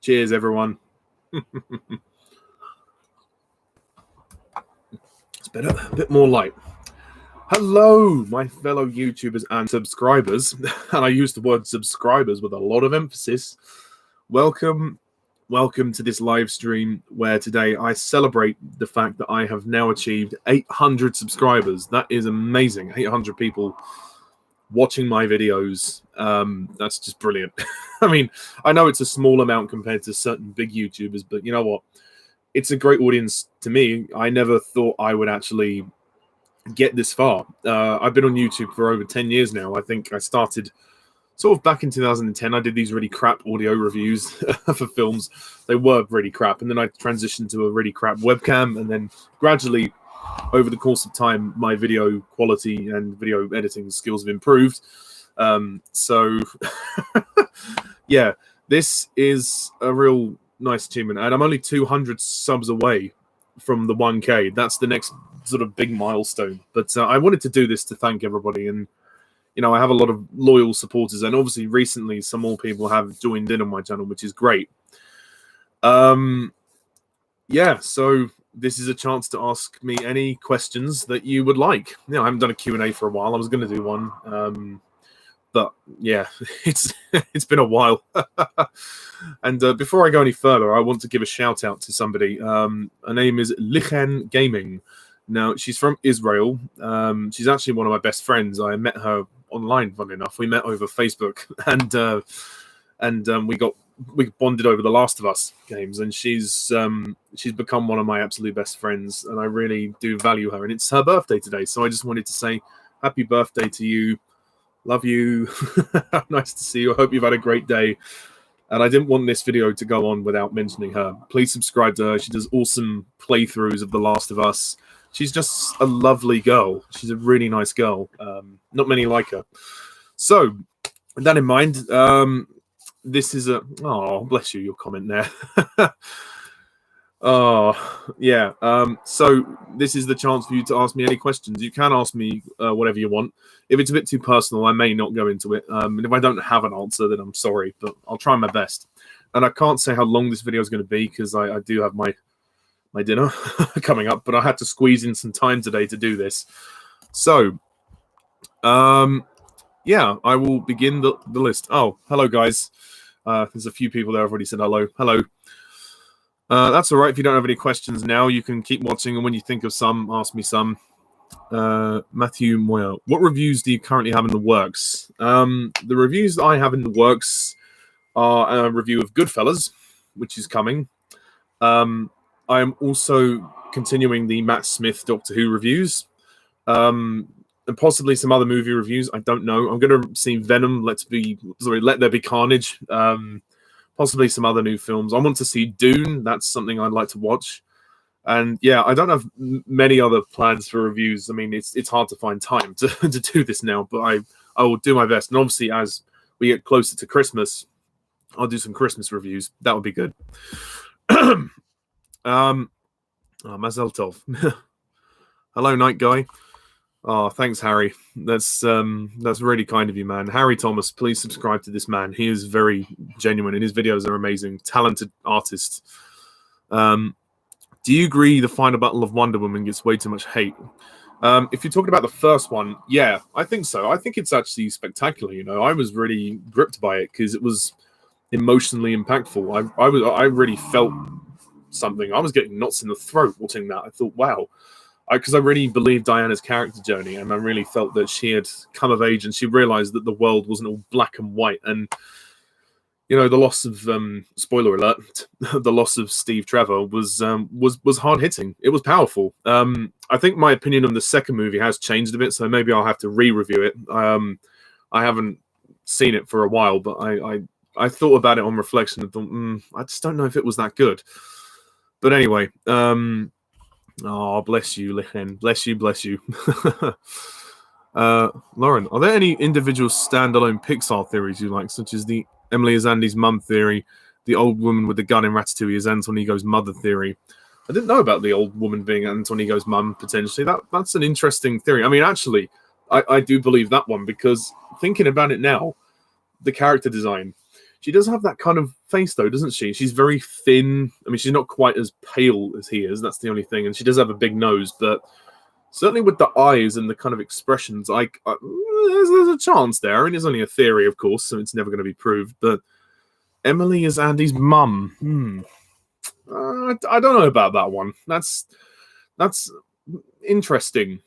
Cheers, everyone. It's better, a bit more light. Hello, my fellow YouTubers and subscribers. And I use the word subscribers with a lot of emphasis. Welcome to this live stream where today I celebrate the fact that I have now achieved 800 subscribers. That is amazing. 800 people watching my videos. That's just brilliant. I mean, I know it's a small amount compared to certain big YouTubers, but you know what? It's a great audience to me. I never thought I would actually get this far. I've been on YouTube for over 10 years now. I think I started sort of back in 2010. I did these really crap audio reviews for films. They were really crap. And then I transitioned to a really crap webcam. And then gradually, over the course of time, my video quality and video editing skills have improved. So, yeah, this is a real nice achievement. And I'm only 200 subs away from the 1K. That's the next sort of big milestone. But I wanted to do this to thank everybody. And, you know, I have a lot of loyal supporters. And obviously, recently, some more people have joined in on my channel, which is great. Yeah, so this is a chance to ask me any questions that you would like. You know, I haven't done a Q&A for a while. I was going to do one. But yeah, it's been a while. And before I go any further, I want to give a shout out to somebody. Her name is Lichen Gaming. Now, she's from Israel. She's actually one of my best friends. I met her online, funnily enough. We met over Facebook, and we bonded over the Last of Us games. And she's become one of my absolute best friends, and I really do value her. And it's her birthday today, so I just wanted to say happy birthday to you. Love you. Nice to see you. I hope you've had a great day. And I didn't want this video to go on without mentioning her. Please subscribe to her. She does awesome playthroughs of The Last of Us. She's just a lovely girl. She's a really nice girl. Not many like her. So, with that in mind, this is a... Oh, bless you, your comment there. Oh, yeah. So, this is the chance for you to ask me any questions. You can ask me whatever you want. If it's a bit too personal, I may not go into it. And if I don't have an answer, then I'm sorry. But I'll try my best. And I can't say how long this video is going to be because I do have my dinner coming up, but I had to squeeze in some time today to do this. So, yeah, I will begin the list. Oh, hello, guys. There's a few people there. I've already said hello. Hello. That's all right. If you don't have any questions now, you can keep watching, and when you think of some, ask me some. Matthew Moyer, what reviews do you currently have in the works? The reviews that I have in the works are a review of Goodfellas, which is coming. I am also continuing the Matt Smith Doctor Who reviews, and possibly some other movie reviews. I don't know. I'm going to see Venom. Let There Be Carnage. Possibly some other new films. I want to see Dune. That's something I'd like to watch. And yeah, I don't have many other plans for reviews. I mean, it's hard to find time to do this now, but I will do my best. And obviously, as we get closer to Christmas, I'll do some Christmas reviews. That would be good. Mazel tov. Hello, Night Guy. Oh, thanks, Harry. That's really kind of you, man. Harry Thomas, please subscribe to this man. He is very genuine, and his videos are amazing. Talented artist. Do you agree the final battle of Wonder Woman gets way too much hate? If you're talking about the first one, yeah, I think so. I think it's actually spectacular. You know, I was really gripped by it because it was emotionally impactful. I really felt something. I was getting knots in the throat watching that. I thought, wow. Because I really believed Diana's character journey, and I really felt that she had come of age and she realized that the world wasn't all black and white. And, you know, the loss of, spoiler alert, the loss of Steve Trevor was hard hitting. It was powerful. I think my opinion on the second movie has changed a bit, so maybe I'll have to re-review it. I haven't seen it for a while, but I thought about it on reflection and thought, I just don't know if it was that good. But anyway, oh, bless you, Lichen. Bless you, bless you. Lauren, are there any individual standalone Pixar theories you like, such as the Emily is Andy's mum theory, the old woman with the gun in Ratatouille is Anton Ego's mother theory? I didn't know about the old woman being Anton Ego's mum, potentially. That's an interesting theory. I mean, actually, I do believe that one, because thinking about it now, the character design, She does have that kind of face, though, doesn't she? She's very thin. I mean, she's not quite as pale as he is. That's the only thing. And she does have a big nose, but certainly with the eyes and the kind of expressions, there's a chance there. I mean, it's only a theory, of course, so it's never going to be proved. But Emily is Andy's mum. I don't know about that one. That's interesting.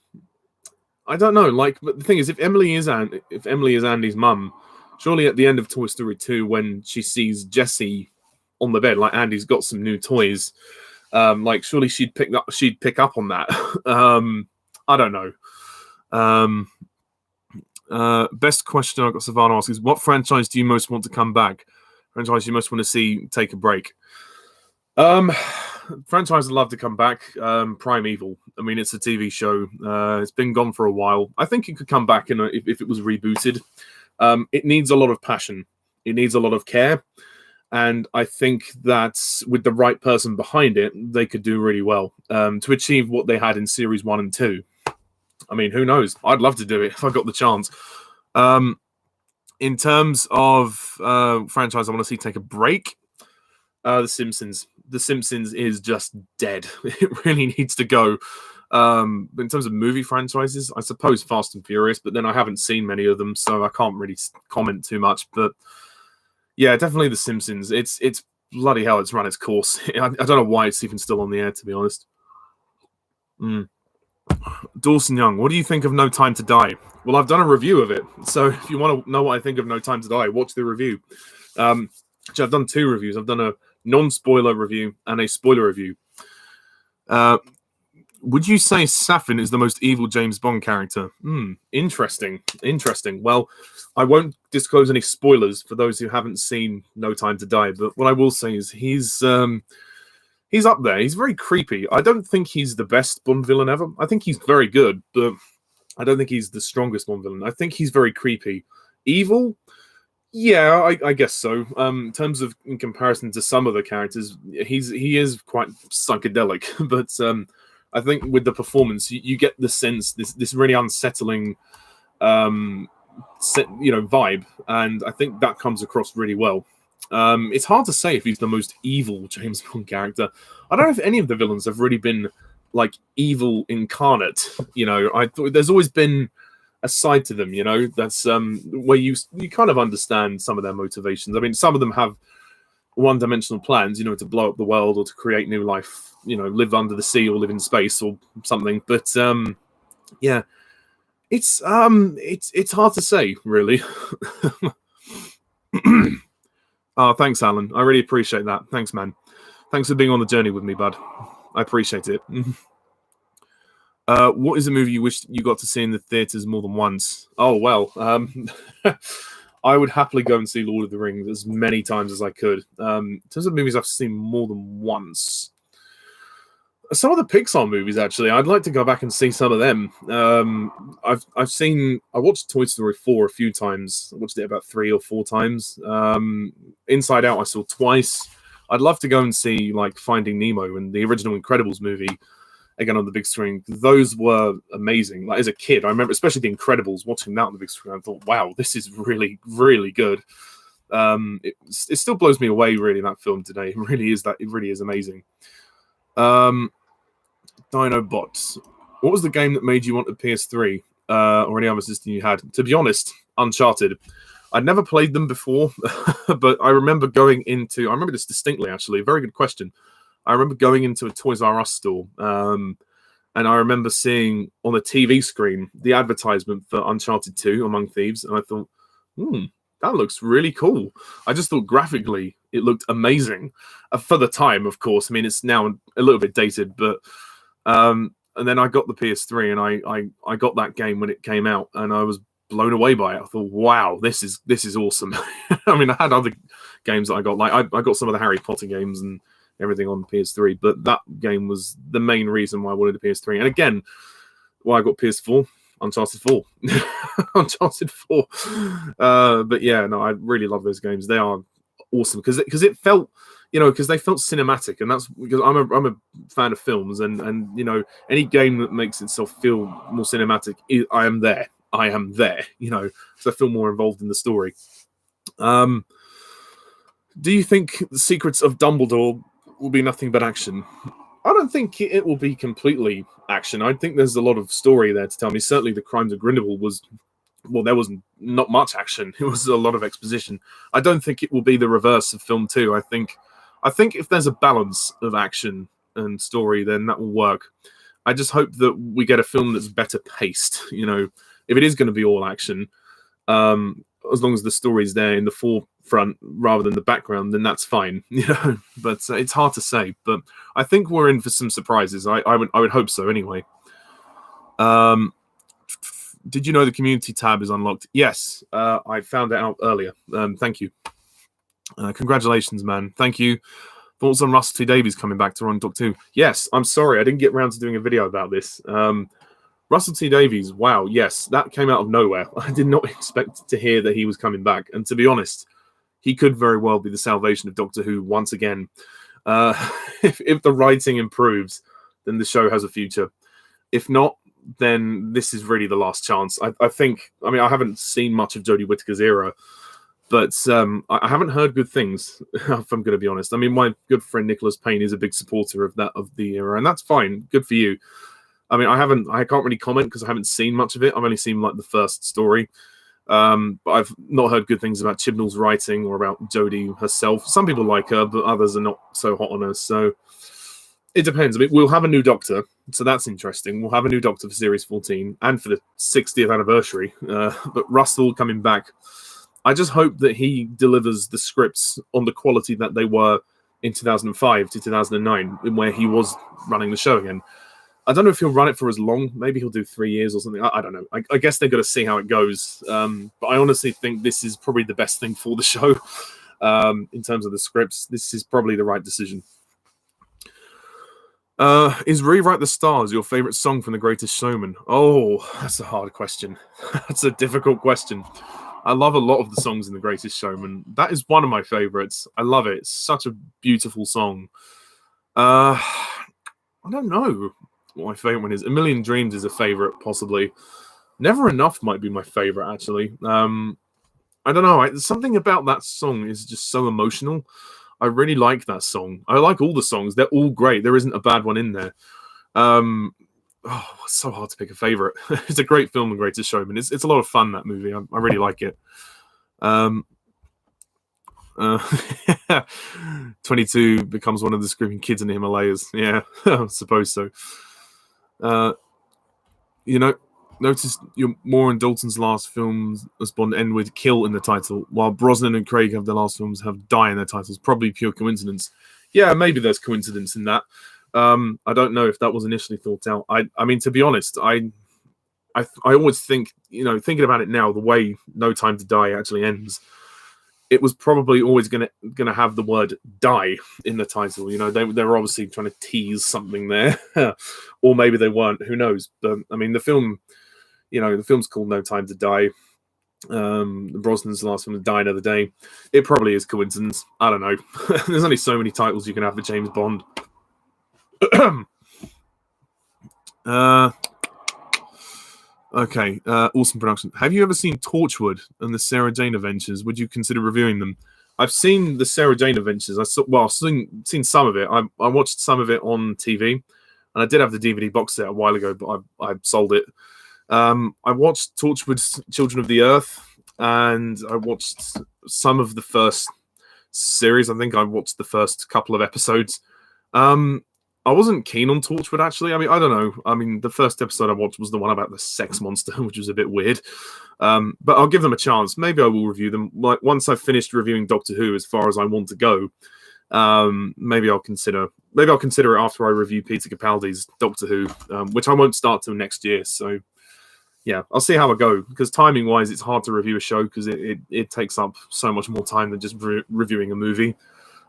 I don't know. But the thing is, if Emily is Andy's mum, surely at the end of Toy Story 2, when she sees Jessie on the bed, like Andy's got some new toys, surely she'd pick up on that. I don't know. Best question I got Savannah asks is, what franchise do you most want to come back? Franchise you most want to see take a break? Franchise I'd love to come back. Primeval. I mean, it's a TV show. It's been gone for a while. I think it could come back if it was rebooted. It needs a lot of passion. It needs a lot of care. And I think that with the right person behind it, they could do really well to achieve what they had in Series 1 and 2. I mean, who knows? I'd love to do it if I got the chance. In terms of franchise I want to see take a break, The Simpsons. The Simpsons is just dead. It really needs to go. In terms of movie franchises, I suppose Fast and Furious, but then I haven't seen many of them, so I can't really comment too much. But yeah, definitely The Simpsons. It's bloody hell, it's run its course. I don't know why it's even still on the air, to be honest. Dawson Young, what do you think of No Time to Die? Well, I've done a review of it, so if you want to know what I think of No Time to Die, watch the review. Actually, I've done 2 reviews. I've done a non-spoiler review and a spoiler review. Would you say Saffin is the most evil James Bond character? Interesting. Well, I won't disclose any spoilers for those who haven't seen No Time to Die, but what I will say is he's up there. He's very creepy. I don't think he's the best Bond villain ever. I think he's very good, but I don't think he's the strongest Bond villain. I think he's very creepy. Evil? Yeah, I guess so. In terms of in comparison to some of the characters, he is quite psychedelic. But I think with the performance, you get the sense this really unsettling, vibe, and I think that comes across really well. It's hard to say if he's the most evil James Bond character. I don't know if any of the villains have really been like evil incarnate. I thought there's always been a side to them, that's where you kind of understand some of their motivations. I mean, some of them have one-dimensional plans, to blow up the world or to create new life, live under the sea or live in space or something. But yeah, it's hard to say, really. Oh, thanks, Alan. I really appreciate that. Thanks, man. Thanks for being on the journey with me, bud. I appreciate it. What is a movie you wish you got to see in the theaters more than once? Oh, well, I would happily go and see Lord of the Rings as many times as I could. In terms of movies I've seen more than once, some of the Pixar movies, actually, I'd like to go back and see some of them. I watched Toy Story 4 a few times. I watched it about 3 or 4 times. Inside Out I saw twice. I'd love to go and see like Finding Nemo and the original Incredibles movie again on the big screen. Those were amazing. Like as a kid, I remember especially the Incredibles, watching that on the big screen. I thought, wow, this is really, really good. It still blows me away, really, that film today. It really is amazing. Dinobots. What was the game that made you want a PS3 or any other system you had? To be honest, Uncharted. I'd never played them before, but I remember this distinctly, actually. A very good question. I remember going into a Toys R Us store, and I remember seeing on the TV screen the advertisement for Uncharted 2, Among Thieves, and I thought, that looks really cool. I just thought graphically it looked amazing. For the time, of course. I mean, it's now a little bit dated, but... and then I got the PS3, and I got that game when it came out, and I was blown away by it. I thought, wow, this is awesome. I mean, I had other games that I got, like I got some of the Harry Potter games and everything on PS3, but that game was the main reason why I wanted a PS3. And again, why I got PS4, Uncharted 4. Uncharted 4. But yeah, no, I really love those games. They are awesome because it felt, because they felt cinematic, and that's because I'm a fan of films, and any game that makes itself feel more cinematic, I am there, so I feel more involved in the story. Do you think the Secrets of Dumbledore will be nothing but action? I don't think it will be completely action. I think there's a lot of story there to tell me. Certainly, The Crimes of Grindelwald was, well, there was not much action. It was a lot of exposition. I don't think it will be the reverse of film 2. I think if there's a balance of action and story, then that will work. I just hope that we get a film that's better paced. You know, if it is going to be all action, as long as the story's there in the forefront rather than the background, then that's fine. You know, but it's hard to say. But I think we're in for some surprises. I would hope so anyway. Did you know the community tab is unlocked? Yes, I found it out earlier. Thank you. Congratulations, man. Thank you. Thoughts on Russell T Davies coming back to run Doctor Who? Yes, I'm sorry, I didn't get around to doing a video about this. Russell T Davies, wow, yes, that came out of nowhere. I did not expect to hear that he was coming back. And to be honest, he could very well be the salvation of Doctor Who once again. If the writing improves, then the show has a future. If not, then this is really the last chance. I think, I mean, I haven't seen much of Jodie Whittaker's era, but I haven't heard good things, if I'm going to be honest. I mean, my good friend Nicholas Payne is a big supporter of the era, and that's fine. Good for you. I mean, I can't really comment because I haven't seen much of it. I've only seen like the first story. But I've not heard good things about Chibnall's writing or about Jodie herself. Some people like her, but others are not so hot on her. So it depends. I mean, we'll have a new Doctor, so that's interesting. We'll have a new Doctor for Series 14 and for the 60th anniversary. But Russell coming back, I just hope that he delivers the scripts on the quality that they were in 2005 to 2009, where he was running the show again. I don't know if he'll run it for as long. Maybe he'll do 3 years or something. I don't know. I guess they've got to see how it goes. But I honestly think this is probably the best thing for the show in terms of the scripts. This is probably the right decision. Is Rewrite the Stars your favorite song from The Greatest Showman? Oh, that's a hard question. That's a difficult question. I love a lot of the songs in The Greatest Showman. That is one of my favorites. I love it. It's such a beautiful song. I don't know what my favorite one is. A Million Dreams is a favorite, possibly. Never Enough might be my favorite, actually. I don't know. Something about that song is just so emotional. I really like that song. I like all the songs. They're all great. There isn't a bad one in there. It's so hard to pick a favorite. It's a great film, The Greatest Showman. It's a lot of fun, that movie. I really like it. 22 becomes one of the screaming kids in the Himalayas. Yeah, I suppose so. Notice Moore and Dalton's last films as Bond end with kill in the title, while Brosnan and Craig have their last films have die in their titles. Probably pure coincidence. Yeah, maybe there's coincidence in that. I don't know if that was initially thought out. I mean, to be honest, I always think, thinking about it now, the way No Time to Die actually ends, it was probably always gonna have the word die in the title. They were obviously trying to tease something there, or maybe they weren't. Who knows? But I mean, the film. The film's called No Time to Die. Brosnan's last film, Die Another Day. It probably is coincidence. I don't know. There's only so many titles you can have for James Bond. Okay. Awesome production. Have you ever seen Torchwood and the Sarah Jane Adventures? Would you consider reviewing them? I've seen the Sarah Jane Adventures. I've seen some of it. I watched some of it on TV, and I did have the DVD box set a while ago, but I sold it. I watched Torchwood's Children of the Earth, and I watched some of the first series. I think I watched the first couple of episodes. I wasn't keen on Torchwood, actually. I mean, I don't know. I mean, the first episode I watched was the one about the sex monster, which was a bit weird. But I'll give them a chance. Maybe I will review them. Like, once I've finished reviewing Doctor Who as far as I want to go, maybe I'll consider it after I review Peter Capaldi's Doctor Who, which I won't start till next year. So yeah, I'll see how I go, because timing-wise, it's hard to review a show because it takes up so much more time than just reviewing a movie.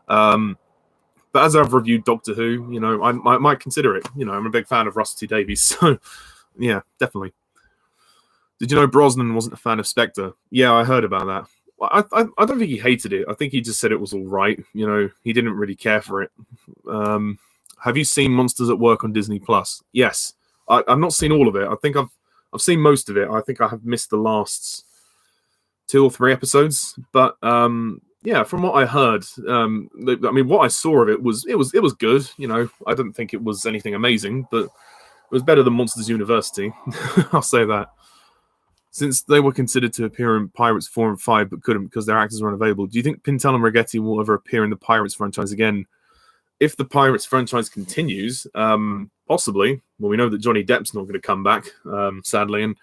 But as I've reviewed Doctor Who, I might consider it. I'm a big fan of Russell T Davies, so yeah, definitely. Did you know Brosnan wasn't a fan of Spectre? Yeah, I heard about that. I don't think he hated it. I think he just said it was all right. He didn't really care for it. Have you seen Monsters at Work on Disney Plus? Yes. I've not seen all of it. I think I've seen most of it. I think I have missed the last 2 or 3 episodes, but yeah, from what I heard, I mean, what I saw of it was good. You know, I don't think it was anything amazing, but it was better than Monsters University. I'll say that. Since they were considered to appear in Pirates 4 and 5 but couldn't because their actors were unavailable, do you think Pintel and Raghetti will ever appear in the Pirates franchise again? If the Pirates franchise continues, possibly. Well, we know that Johnny Depp's not going to come back, sadly. And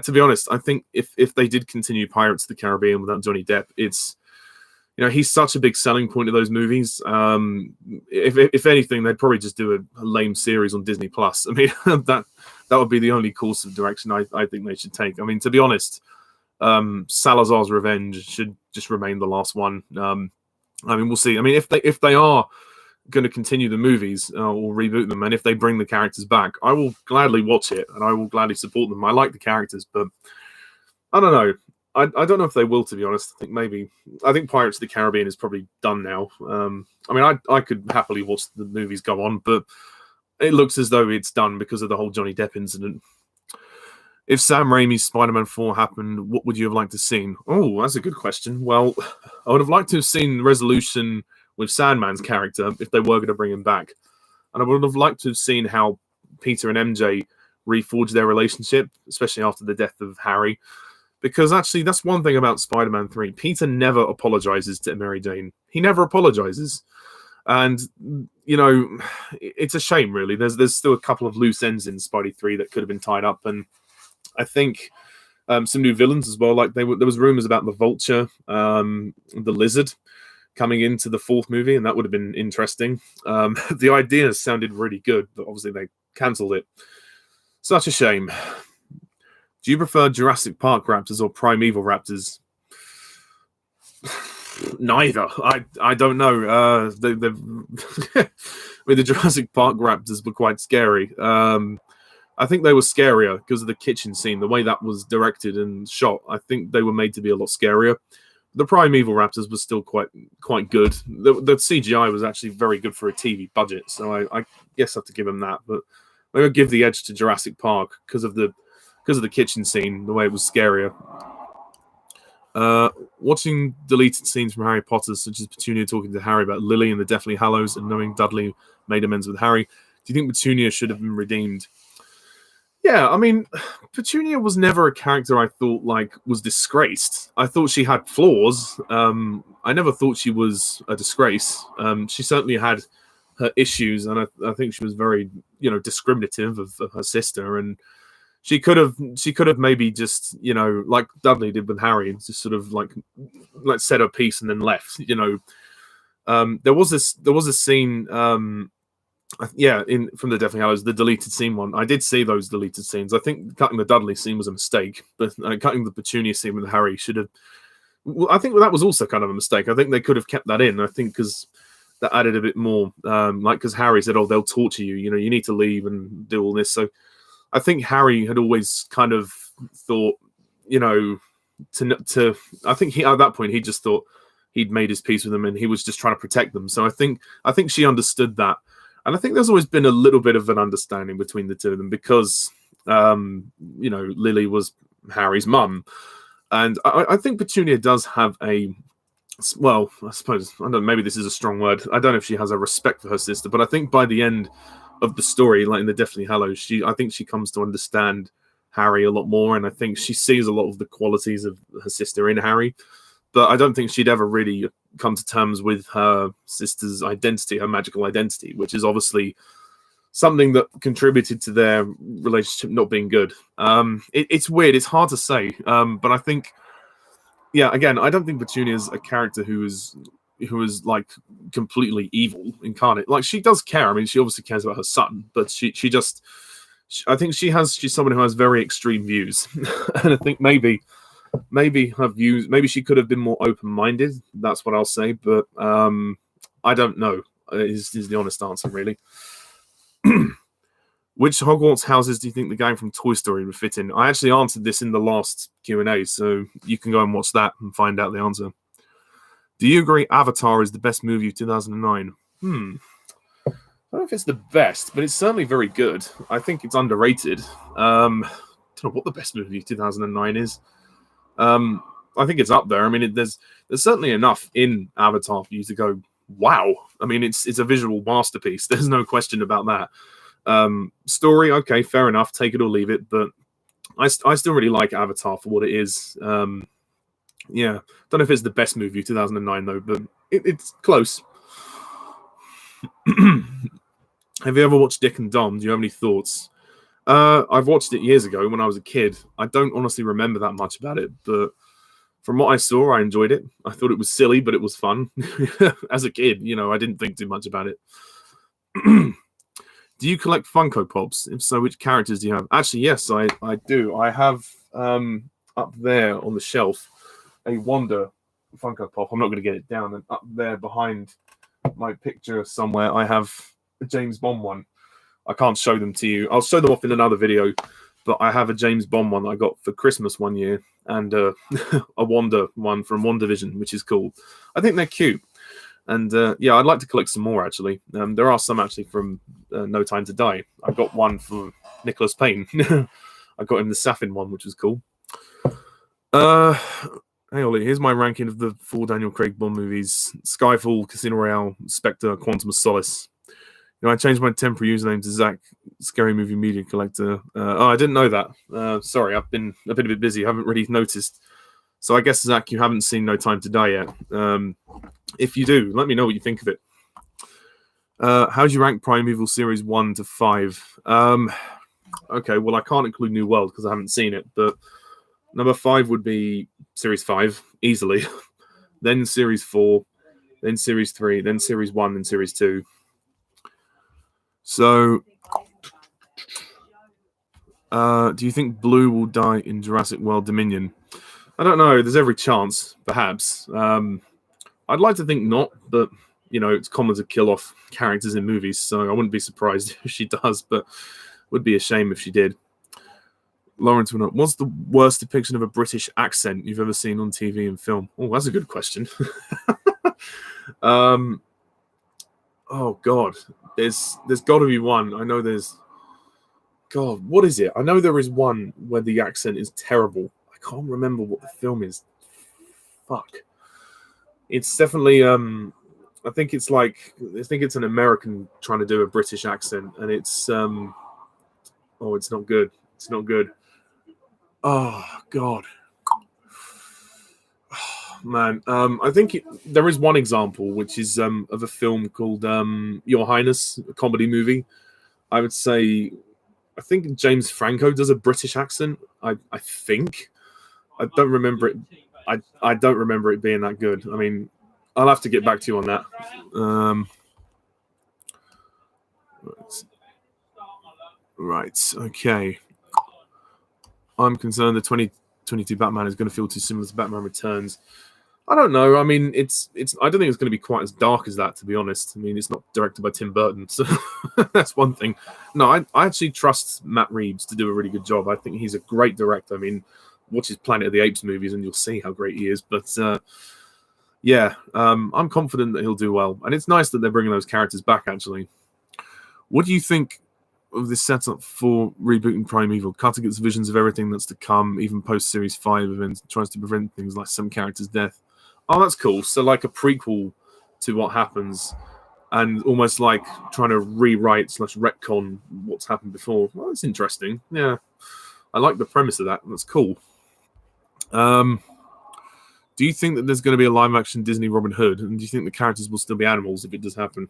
to be honest, I think if they did continue Pirates of the Caribbean without Johnny Depp, it's, you know, he's such a big selling point of those movies. If anything, they'd probably just do a lame series on Disney Plus. I mean, that would be the only course of direction I think they should take. I mean, to be honest, Salazar's Revenge should just remain the last one. I mean, we'll see. I mean, if they are going to continue the movies or reboot them, and if they bring the characters back, I will gladly watch it and I will gladly support them. I like the characters, but I don't know. I don't know if they will, to be honest. I think Pirates of the Caribbean is probably done now. I mean, I could happily watch the movies go on, but it looks as though it's done because of the whole Johnny Depp incident. If Sam Raimi's Spider-Man 4 happened, what would you have liked to have seen? Oh, that's a good question. Well, I would have liked to have seen resolution with Sandman's character if they were going to bring him back. And I would have liked to have seen how Peter and MJ reforged their relationship, especially after the death of Harry. Because actually, that's one thing about Spider-Man 3. Peter never apologizes to Mary Jane. He never apologizes. And, you know, it's a shame, really. There's still a couple of loose ends in Spidey 3 that could have been tied up. And I think some new villains as well. Like there was rumors about the Vulture, the Lizard, coming into the fourth movie, and that would have been interesting. The idea sounded really good, but obviously they cancelled it. Such a shame. Do you prefer Jurassic Park Raptors or Primeval Raptors? Neither. I don't know. I mean, the Jurassic Park Raptors were quite scary. I think they were scarier because of the kitchen scene, the way that was directed and shot. I think they were made to be a lot scarier. The Primeval Raptors was still quite good. The CGI was actually very good for a TV budget, so I guess I have to give them that. But I would give the edge to Jurassic Park because of the kitchen scene, the way it was scarier. Watching deleted scenes from Harry Potter, such as Petunia talking to Harry about Lily and the Deathly Hallows, and knowing Dudley made amends with Harry, do you think Petunia should have been redeemed? Yeah, I mean, Petunia was never a character I thought was disgraced. I thought she had flaws. I never thought she was a disgrace. She certainly had her issues, and I think she was very, discriminative of her sister, and she could have maybe just, like Dudley did with Harry, just sort of like said her piece and then left. There was a scene. From the Deathly Hallows, the deleted scene one. I did see those deleted scenes. I think cutting the Dudley scene was a mistake, but cutting the Petunia scene with Harry should have. Well, I think that was also kind of a mistake. I think they could have kept that in. I think because that added a bit more. Because Harry said, "Oh, they'll torture you. You need to leave and do all this." So I think Harry had always kind of thought, to. I think at that point he just thought he'd made his peace with them and he was just trying to protect them. So I think she understood that. And I think there's always been a little bit of an understanding between the two of them because, Lily was Harry's mum. And I think Petunia does have I suppose, I don't know, maybe this is a strong word. I don't know if she has a respect for her sister, but I think by the end of the story, like in the Deathly Hallows, I think she comes to understand Harry a lot more. And I think she sees a lot of the qualities of her sister in Harry. But I don't think she'd ever really come to terms with her sister's identity, her magical identity, which is obviously something that contributed to their relationship not being good. It's weird. It's hard to say. But I think, again, I don't think Petunia is a character who is like completely evil incarnate. Like she does care. I mean, she obviously cares about her son, but I think she's someone who has very extreme views. And I think maybe her views, maybe she could have been more open-minded. That's what I'll say, but I don't know. Is the honest answer, really. Which Hogwarts houses do you think the gang from Toy Story would fit in? I actually answered this in the last Q&A, so you can go and watch that and find out the answer. Do you agree Avatar is the best movie of 2009? I don't know if it's the best, but it's certainly very good. I think it's underrated. I don't know what the best movie of 2009 is. I think it's up there. I mean, there's certainly enough in Avatar for you to go, wow. I mean, it's a visual masterpiece. There's no question about that. Story, okay, fair enough. Take it or leave it. But I still really like Avatar for what it is. Yeah, don't know if it's the best movie of 2009 though, but it's close. Have you ever watched Dick and Dom? Do you have any thoughts? I've watched it years ago when I was a kid. I don't honestly remember that much about it, but from what I saw, I enjoyed it. I thought it was silly, but it was fun. As a kid, I didn't think too much about it. Do you collect Funko Pops? If so, which characters do you have? Actually, yes, I do. I have up there on the shelf a Wanda Funko Pop. I'm not going to get it down. And up there behind my picture somewhere, I have a James Bond one. I can't show them to you. I'll show them off in another video. But I have a James Bond one that I got for Christmas one year, and a Wanda one from WandaVision, which is cool. I think they're cute. And yeah, I'd like to collect some more, actually. There are some actually from No Time to Die. I got one for Nicholas Payne. I got him the Saffin one, which was cool. Hey, Ollie, here's my ranking of the 4 Daniel Craig Bond movies: Skyfall, Casino Royale, Spectre, Quantum of Solace. I changed my temporary username to Zach, Scary Movie Media Collector. I didn't know that. Sorry, I've been a bit busy. I haven't really noticed. So I guess, Zach, you haven't seen No Time to Die yet. If you do, let me know what you think of it. How do you rank Primeval Series 1 to 5? Okay, well, I can't include New World because I haven't seen it, but number 5 would be Series 5, easily. Then Series 4, then Series 3, then Series 1, then Series 2. So, do you think Blue will die in Jurassic World Dominion? I don't know. There's every chance, perhaps. I'd like to think not, but, it's common to kill off characters in movies, so I wouldn't be surprised if she does, but would be a shame if she did. Lawrence, what's the worst depiction of a British accent you've ever seen on TV and film? Oh, that's a good question. Oh, God. There's got to be one. I know there's... God, what is it? I know there is one where the accent is terrible. I can't remember what the film is. Fuck. It's definitely... I think it's an American trying to do a British accent, and it's... Oh, it's not good. It's not good. Oh, God. Man, I think there is one example, which is of a film called Your Highness, a comedy movie. I would say, I think James Franco does a British accent. I think. I don't remember it. I don't remember it being that good. I mean, I'll have to get back to you on that. Right. Okay. I'm concerned the 2022 Batman is going to feel too similar to Batman Returns. I don't know. I mean, it's. I don't think it's going to be quite as dark as that, to be honest. I mean, it's not directed by Tim Burton, so that's one thing. No, I actually trust Matt Reeves to do a really good job. I think he's a great director. I mean, watch his Planet of the Apes movies and you'll see how great he is. But yeah, I'm confident that he'll do well. And it's nice that they're bringing those characters back, actually. What do you think of this setup for rebooting Primeval? Carter gets visions of everything that's to come, even post-Series 5 events, tries to prevent things like some characters' death. Oh, that's cool. So like a prequel to what happens and almost like trying to rewrite / retcon what's happened before. Well, that's interesting. Yeah. I like the premise of that. That's cool. Do you think that there's going to be a live-action Disney Robin Hood? And do you think the characters will still be animals if it does happen?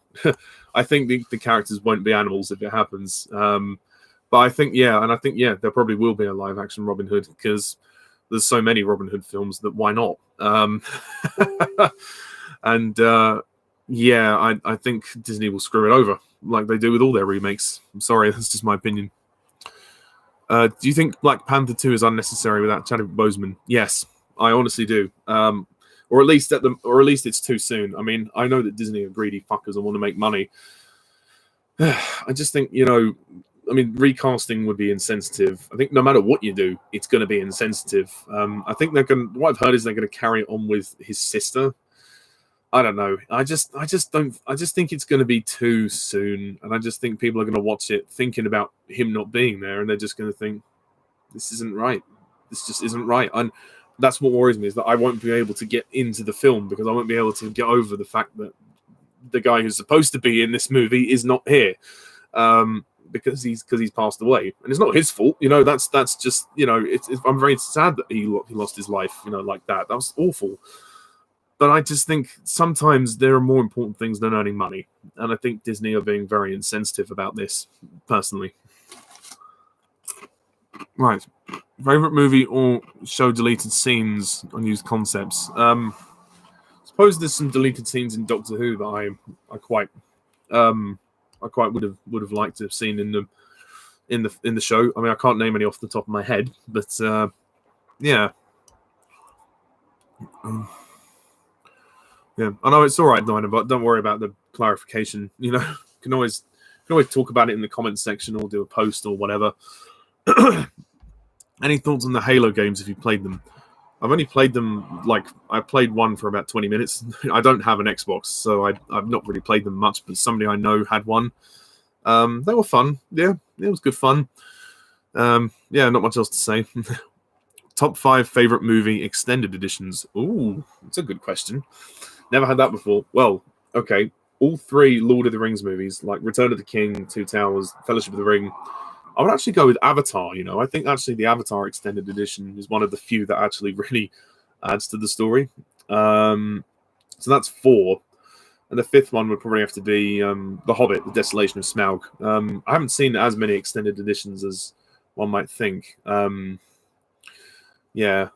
I think the characters won't be animals if it happens. But I think, yeah, there probably will be a live-action Robin Hood because there's so many Robin Hood films that why not? And yeah, I think Disney will screw it over like they do with all their remakes. I'm sorry, that's just my opinion. Do you think Black Panther 2 is unnecessary without Chadwick Boseman? Yes, I honestly do. Or at least it's too soon. I mean, I know that Disney are greedy fuckers and want to make money. I just think, recasting would be insensitive. I think no matter what you do, it's going to be insensitive. I think what I've heard is they're going to carry on with his sister. I don't know. I just think it's going to be too soon. And I just think people are going to watch it thinking about him not being there. And they're just going to think, this isn't right. This just isn't right. And that's what worries me, is that I won't be able to get into the film because I won't be able to get over the fact that the guy who's supposed to be in this movie is not here, because he's passed away, and it's not his fault. That's just I'm very sad that he lost his life. Like that. That was awful. But I just think sometimes there are more important things than earning money, and I think Disney are being very insensitive about this. Personally, right. Favorite movie or show deleted scenes, unused concepts. Suppose there's some deleted scenes in Doctor Who that I quite would have liked to have seen in the show. I mean, I can't name any off the top of my head, but yeah. Yeah, I know it's all right, Dinah, but don't worry about the clarification. You can always talk about it in the comments section or do a post or whatever. Any thoughts on the Halo games if you played them? I've only played them, I played one for about 20 minutes. I don't have an Xbox, so I've not really played them much, but somebody I know had one. They were fun. Yeah, it was good fun. Yeah, not much else to say. Top 5 favorite movie extended editions. Ooh, that's a good question. Never had that before. Well, okay. All 3 Lord of the Rings movies, like Return of the King, Two Towers, Fellowship of the Ring, I would actually go with Avatar. I think actually the Avatar extended edition is one of the few that actually really adds to the story. So that's 4. And the 5th one would probably have to be The Hobbit, The Desolation of Smaug. I haven't seen as many extended editions as one might think. Yeah.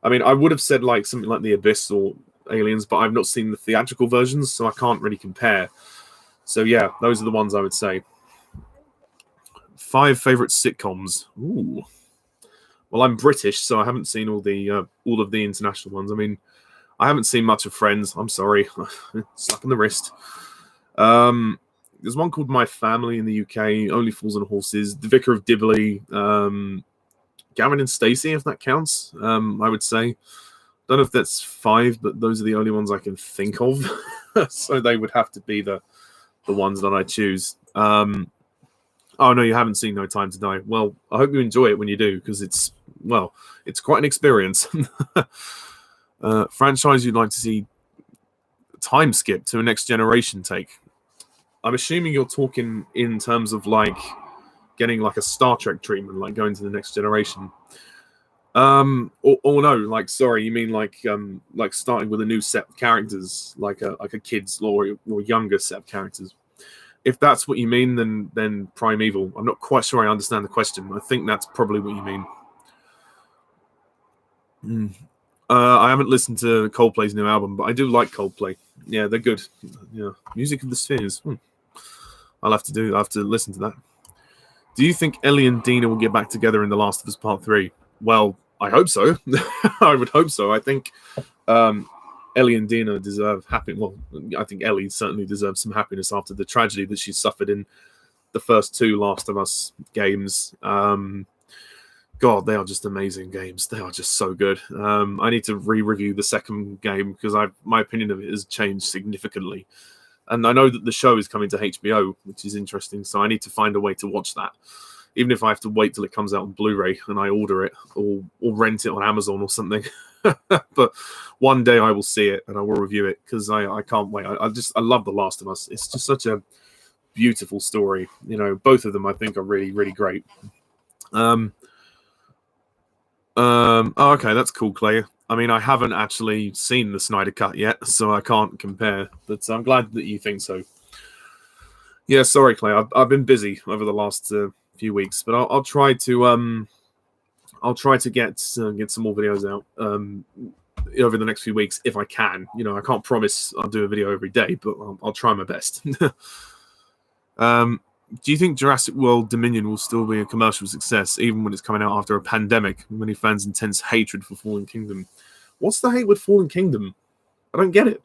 I mean, I would have said something like The Abyss or Aliens, but I've not seen the theatrical versions, so I can't really compare. So yeah, those are the ones I would say. 5 favorite sitcoms. Ooh. Well, I'm British, so I haven't seen all of the international ones. I mean, I haven't seen much of Friends. I'm sorry. Slap on the wrist. There's one called My Family in the UK, Only Fools and Horses, The Vicar of Dibley, Gavin and Stacey, if that counts, I would say. Don't know if that's 5, but those are the only ones I can think of. So they would have to be the ones that I choose. Oh, no, you haven't seen No Time to Die. Well, I hope you enjoy it when you do, because it's quite an experience. Franchise you'd like to see time skip to a next generation take. I'm assuming you're talking in terms of getting a Star Trek treatment, going to the next generation. Or no, sorry, you mean starting with a new set of characters, like a kids or younger set of characters. If that's what you mean, then Primeval. I'm not quite sure I understand the question. I think that's probably what you mean. I haven't listened to Coldplay's new album, but I do like Coldplay. Yeah, they're good. Yeah, Music of the Spheres. I'll have to listen to that. Do you think Ellie and Dina will get back together in The Last of Us Part 3? Well, I hope so. I would hope so. I think Ellie and Dina deserve happiness. Well, I think Ellie certainly deserves some happiness after the tragedy that she suffered in the first 2 Last of Us games. God, they are just amazing games. They are just so good. I need to re-review the second game because my opinion of it has changed significantly. And I know that the show is coming to HBO, which is interesting. So I need to find a way to watch that, even if I have to wait till it comes out on Blu-ray and I order it or rent it on Amazon or something. But one day I will see it and I will review it because I can't wait. I love The Last of Us. It's just such a beautiful story. Both of them I think are really, really great. Okay, that's cool, Clay. I mean, I haven't actually seen the Snyder Cut yet, so I can't compare. But I'm glad that you think so. Yeah, sorry, Clay. I've been busy over the last few weeks, but I'll try to get some more videos out over the next few weeks if I can. I can't promise I'll do a video every day, but I'll try my best. Do you think Jurassic World Dominion will still be a commercial success, even when it's coming out after a pandemic? Many fans' intense hatred for Fallen Kingdom. What's the hate with Fallen Kingdom? I don't get it.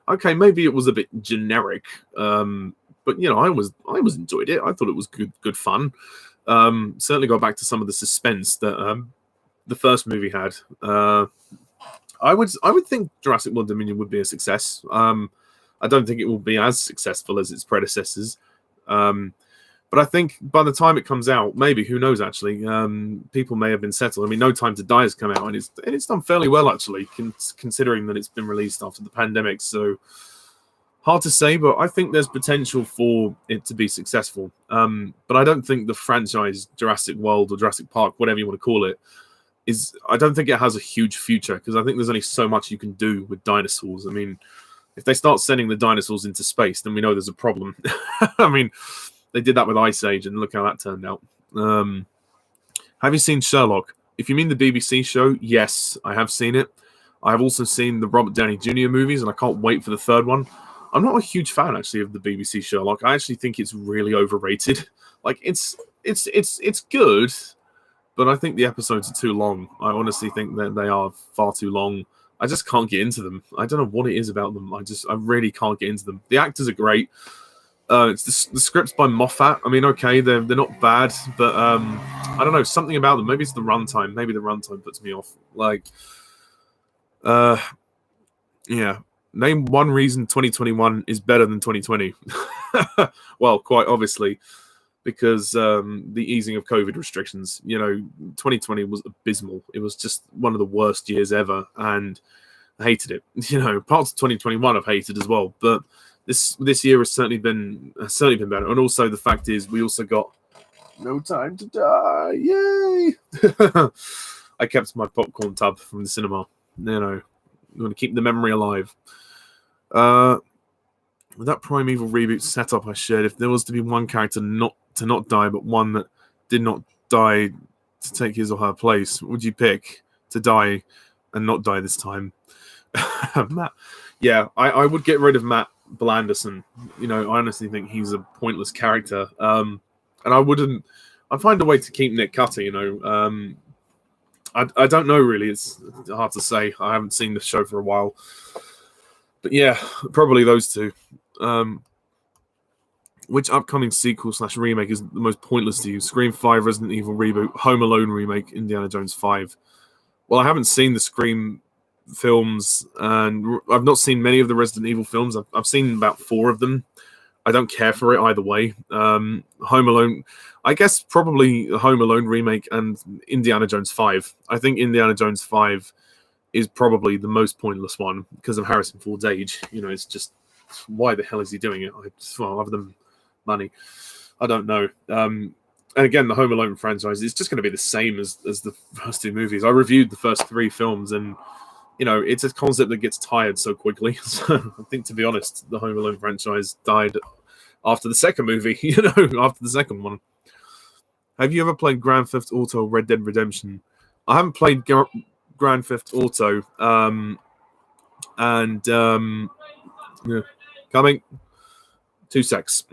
Okay, maybe it was a bit generic, but I was enjoyed it. I thought it was good fun. Certainly got back to some of the suspense that the first movie had. I would think Jurassic World Dominion would be a success. I don't think it will be as successful as its predecessors. But But I think by the time it comes out, maybe, who knows, actually, people may have been settled. I mean, No Time to Die has come out, and it's done fairly well, actually, considering that it's been released after the pandemic. So hard to say, but I think there's potential for it to be successful. But I don't think the franchise Jurassic World or Jurassic Park, whatever you want to call it, I don't think it has a huge future, because I think there's only so much you can do with dinosaurs. I mean, if they start sending the dinosaurs into space, then we know there's a problem. I mean, they did that with Ice Age, and look how that turned out. Have you seen Sherlock? If you mean the BBC show, yes, I have seen it. I have also seen the Robert Downey Jr. movies, and I can't wait for the third one. I'm not a huge fan, actually, of the BBC Sherlock. I actually think it's really overrated. Like, it's good, but I think the episodes are too long. I honestly think that they are far too long. I just can't get into them. I don't know what it is about them. I really can't get into them. The actors are great. It's the scripts by Moffat. I mean, okay, they're not bad, but I don't know, something about them. Maybe it's the runtime. Maybe the runtime puts me off. Like, yeah. Name one reason 2021 is better than 2020. Well, quite obviously, because the easing of COVID restrictions. 2020 was abysmal. It was just one of the worst years ever, and I hated it. Parts of 2021 I've hated as well, but this year has certainly been better. And also the fact is, we also got No Time to Die. Yay! I kept my popcorn tub from the cinema. I'm going to keep the memory alive. With that Primeval reboot setup I shared, if there was to be one character not die, but one that did not die to take his or her place, what would you pick to die and not die this time? Matt. Yeah, I would get rid of Matt Blanderson. I honestly think he's a pointless character. And I'd find a way to keep Nick Cutter, I don't know, really. It's hard to say. I haven't seen the show for a while. But yeah, probably those two. Which upcoming sequel / remake is the most pointless to you? Scream 5, Resident Evil reboot, Home Alone remake, Indiana Jones 5. Well, I haven't seen the Scream films, and I've not seen many of the Resident Evil films. I've seen about 4 of them. I don't care for it either way. Home Alone, I guess probably the Home Alone remake and Indiana Jones 5. I think Indiana Jones 5 is probably the most pointless one because of Harrison Ford's age. It's just, why the hell is he doing it? Other than money, I don't know. And again, the Home Alone franchise is just going to be the same as the first 2 movies. I reviewed the first 3 films, and it's a concept that gets tired so quickly. So I think, to be honest, the Home Alone franchise died after the second movie, after the second one. Have you ever played Grand Theft Auto Red Dead Redemption? I haven't played Grand Theft Auto. Yeah, coming. 2 secs.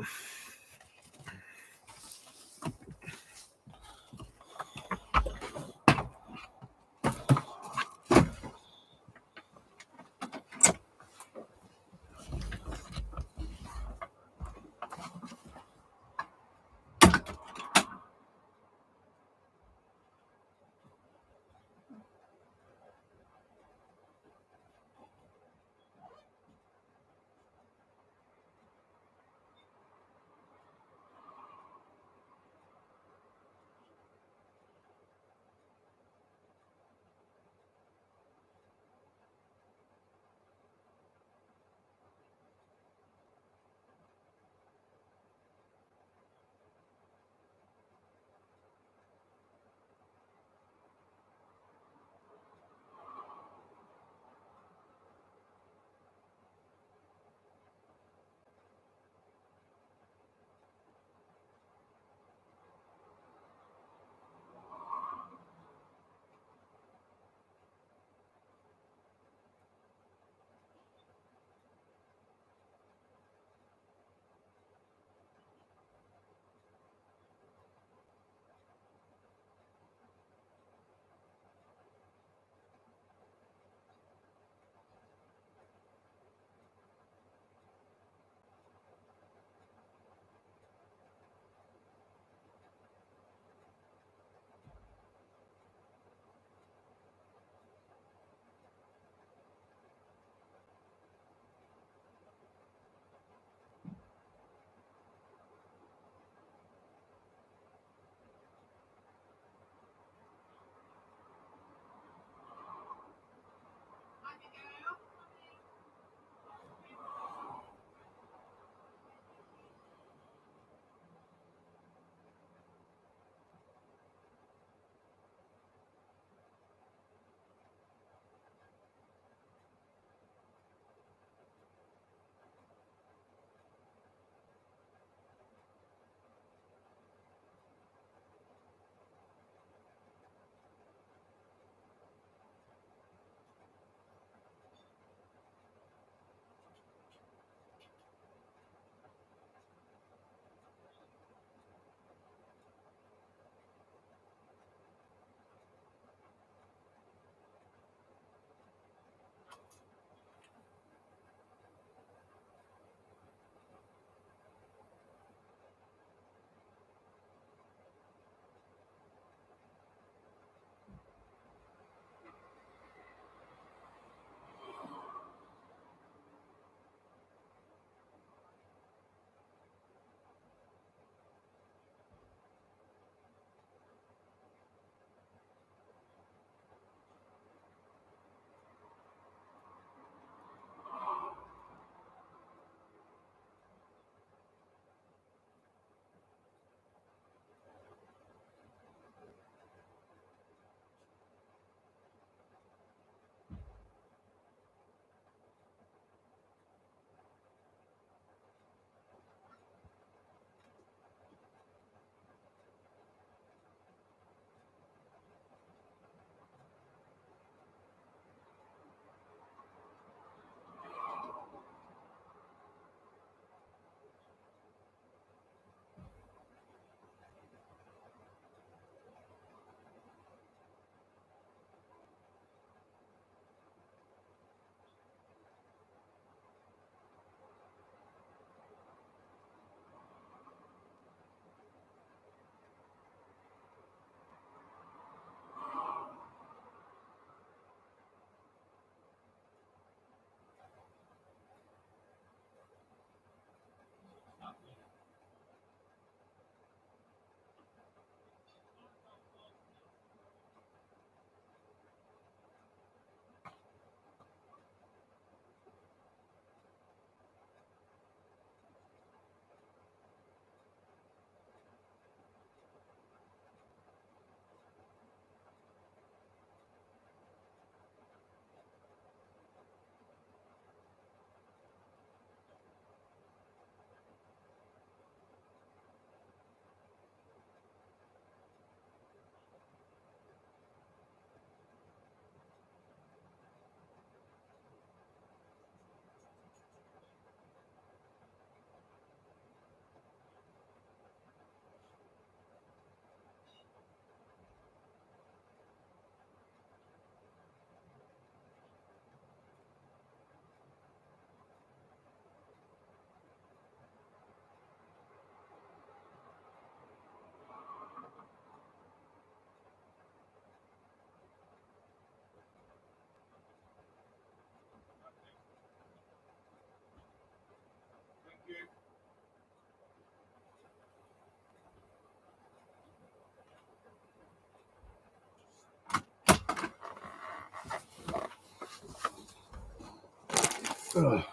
Ugh.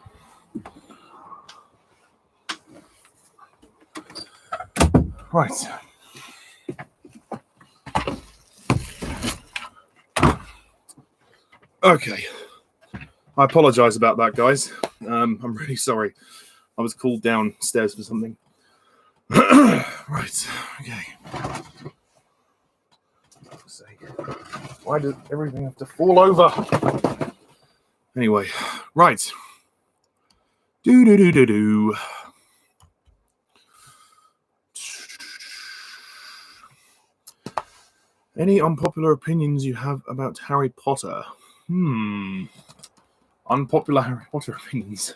Right. Okay. I apologize about that, guys. I'm really sorry. I was called downstairs for something. Right. Okay. Why did everything have to fall over? Anyway, right. Do. Any unpopular opinions you have about Harry Potter? Unpopular Harry Potter opinions.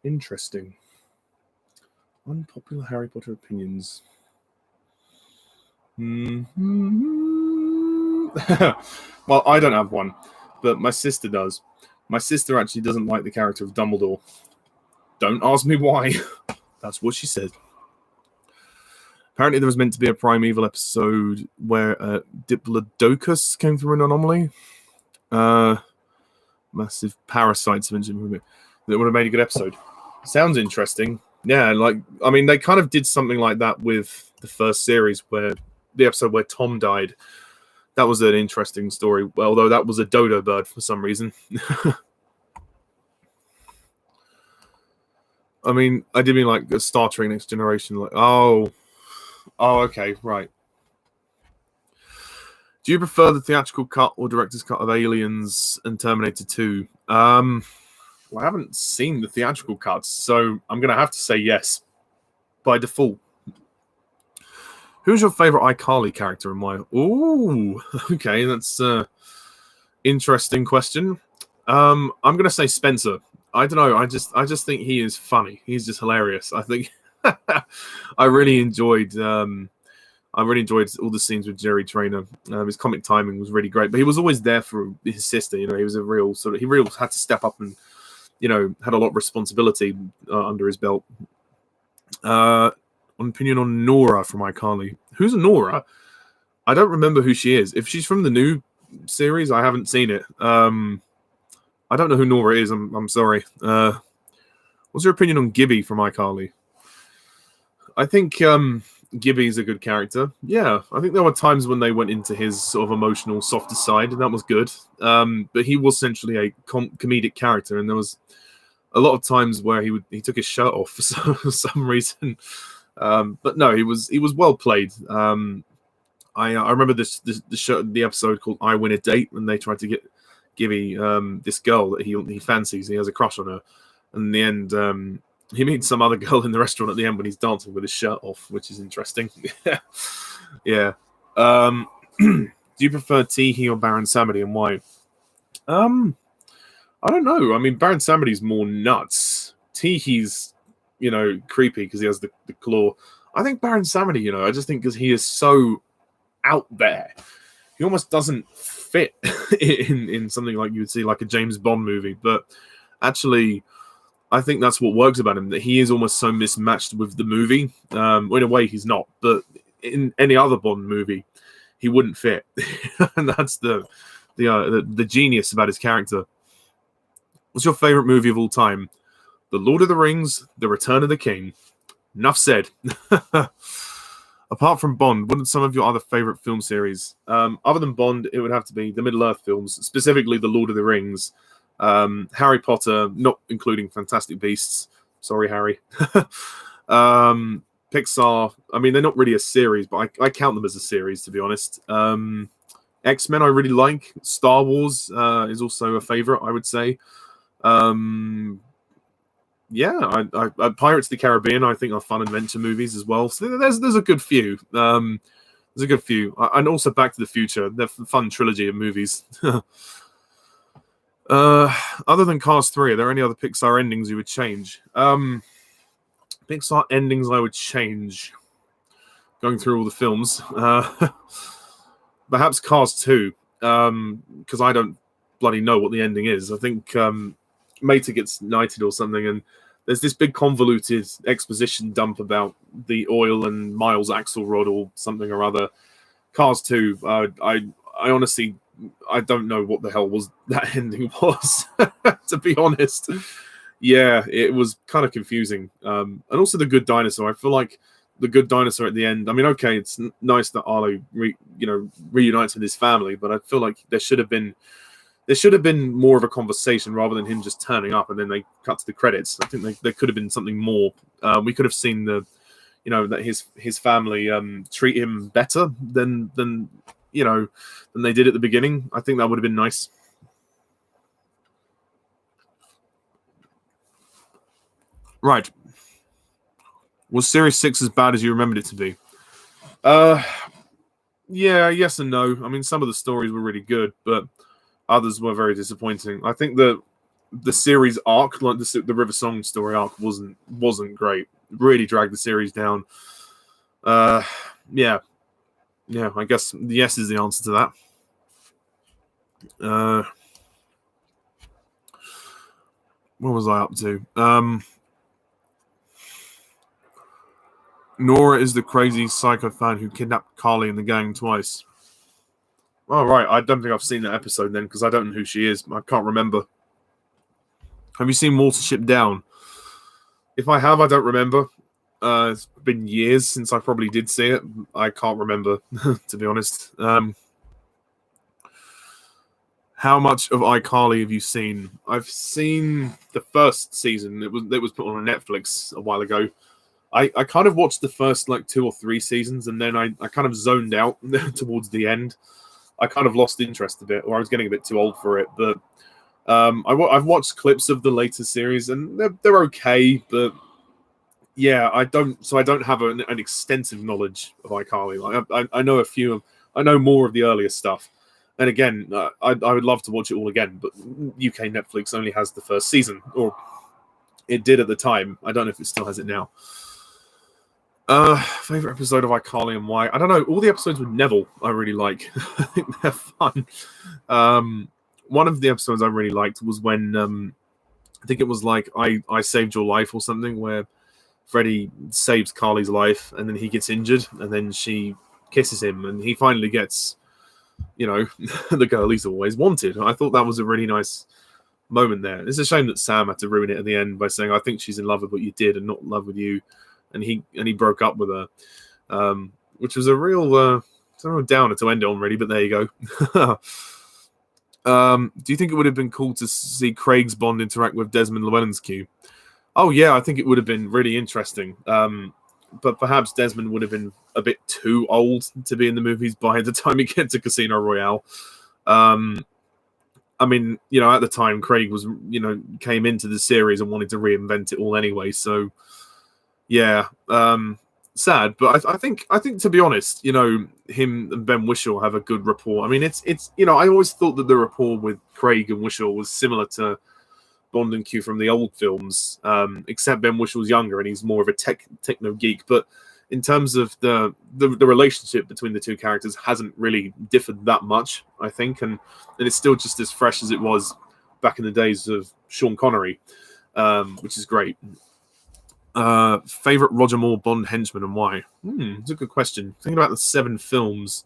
Interesting. Unpopular Harry Potter opinions. Well, I don't have one, but my sister does. My sister actually doesn't like the character of Dumbledore. Don't ask me why. That's what she said. Apparently there was meant to be a Primeval episode where Diplodocus came from an anomaly. Massive parasites eventually. That would have made a good episode. Sounds interesting. Yeah, they kind of did something like that with the first series, where the episode where Tom died. That was an interesting story, although that was a dodo bird for some reason. I did mean like a Star Trek Next Generation. Oh, okay, right. Do you prefer the theatrical cut or director's cut of Aliens and Terminator 2? Well, I haven't seen the theatrical cuts, so I'm going to have to say yes by default. Who's your favorite iCarly character and why? Ooh, okay, that's an interesting question. I'm going to say Spencer. I don't know. I just think he is funny. He's just hilarious. I think I really enjoyed all the scenes with Jerry Trainer. His comic timing was really great, but he was always there for his sister. He was a real he really had to step up and had a lot of responsibility under his belt. Opinion on Nora from iCarly. Who's Nora? I don't remember who she is. If she's from the new series, I haven't seen it. I don't know who Nora is. I'm sorry. What's your opinion on Gibby from iCarly? I think Gibby's a good character. Yeah, I think there were times when they went into his sort of emotional, softer side, and that was good. But he was essentially a comedic character, and there was a lot of times where he took his shirt off for some reason. But no, he was well played. I remember the episode called "I Win a Date" when they tried to get Gibby this girl that he fancies. He has a crush on her, and in the end, he meets some other girl in the restaurant at the end when he's dancing with his shirt off, which is interesting. Yeah. Do you prefer Teehee or Baron Samedi, and why? I don't know. Baron Samedi's more nuts. Teehee's, creepy because he has the claw. I think Baron Samedi, I just think because he is so out there, he almost doesn't fit in something like you would see like a James Bond movie. But actually, I think that's what works about him, that he is almost so mismatched with the movie. In a way, he's not. But in any other Bond movie, he wouldn't fit. And that's the genius about his character. What's your favorite movie of all time? The Lord of the Rings, The Return of the King. Enough said. Apart from Bond, what are some of your other favorite film series? Other than Bond, it would have to be the Middle-earth films, specifically The Lord of the Rings. Harry Potter, not including Fantastic Beasts. Sorry, Harry. Pixar, they're not really a series, but I count them as a series, to be honest. X-Men I really like. Star Wars is also a favorite, I would say. Pirates of the Caribbean I think are fun adventure movies as well. So there's a good few. And also Back to the Future. They're fun trilogy of movies. Other than Cars 3, are there any other Pixar endings you would change? Pixar endings I would change. Going through all the films. Perhaps Cars 2. Because I don't bloody know what the ending is. I think Mater gets knighted or something, and there's this big convoluted exposition dump about the oil and Miles Axelrod or something or other. Cars 2, I honestly I don't know what the hell was that ending was, to be honest. Yeah, it was kind of confusing. And also the good dinosaur. I feel like the good dinosaur at the end. I mean, okay, it's nice that Arlo reunites with his family, but I feel like there should have been more of a conversation rather than him just turning up and then they cut to the credits. I think there could have been something more. We could have seen that his family treat him better than they did at the beginning. I think that would have been nice. Right. Was Series 6 as bad as you remembered it to be? Yeah, yes and no. I mean, some of the stories were really good, but others were very disappointing. I think the series arc, like the River Song story arc, wasn't great. It really dragged the series down. Yeah, I guess yes is the answer to that. What was I up to? Nora is the crazy psycho fan who kidnapped Carly and the gang twice. Oh, right. I don't think I've seen that episode then because I don't know who she is. I can't remember. Have you seen Watership Down? If I have, I don't remember. It's been years since I probably did see it. I can't remember, to be honest. How much of iCarly have you seen? I've seen the first season. It was put on Netflix a while ago. I kind of watched the first 2 or 3 seasons, and then I kind of zoned out towards the end. I kind of lost interest a bit, or I was getting a bit too old for it. But I've watched clips of the later series, and they're okay. But yeah, I don't have an extensive knowledge of iCarly. I know a few. I know more of the earlier stuff. And again, I would love to watch it all again, but UK Netflix only has the first season, or it did at the time. I don't know if it still has it now. Favorite episode of iCarly and why? I don't know. All the episodes with Neville I really like. I think they're fun. One of the episodes I really liked was when I think it was I Saved Your Life or something, where Freddie saves Carly's life and then he gets injured and then she kisses him and he finally gets, the girl he's always wanted. I thought that was a really nice moment there. It's a shame that Sam had to ruin it at the end by saying, I think she's in love with what you did and not in love with you. And he broke up with her, which was a real downer to end it on, really. But there you go. Do you think it would have been cool to see Craig's Bond interact with Desmond Llewellyn's Q? Oh yeah, I think it would have been really interesting. But perhaps Desmond would have been a bit too old to be in the movies by the time he gets to Casino Royale. I mean, at the time, Craig was, came into the series and wanted to reinvent it all anyway. So. Yeah, sad, but I think to be honest, him and Ben Whishaw have a good rapport. I mean, it's I always thought that the rapport with Craig and Whishaw was similar to Bond and Q from the old films, except Ben Wishaw's younger and he's more of a techno geek. But in terms of the relationship between the two characters hasn't really differed that much, I think, and it's still just as fresh as it was back in the days of Sean Connery, which is great. Favorite Roger Moore Bond henchman and why? It's a good question. Thinking about the 7 films,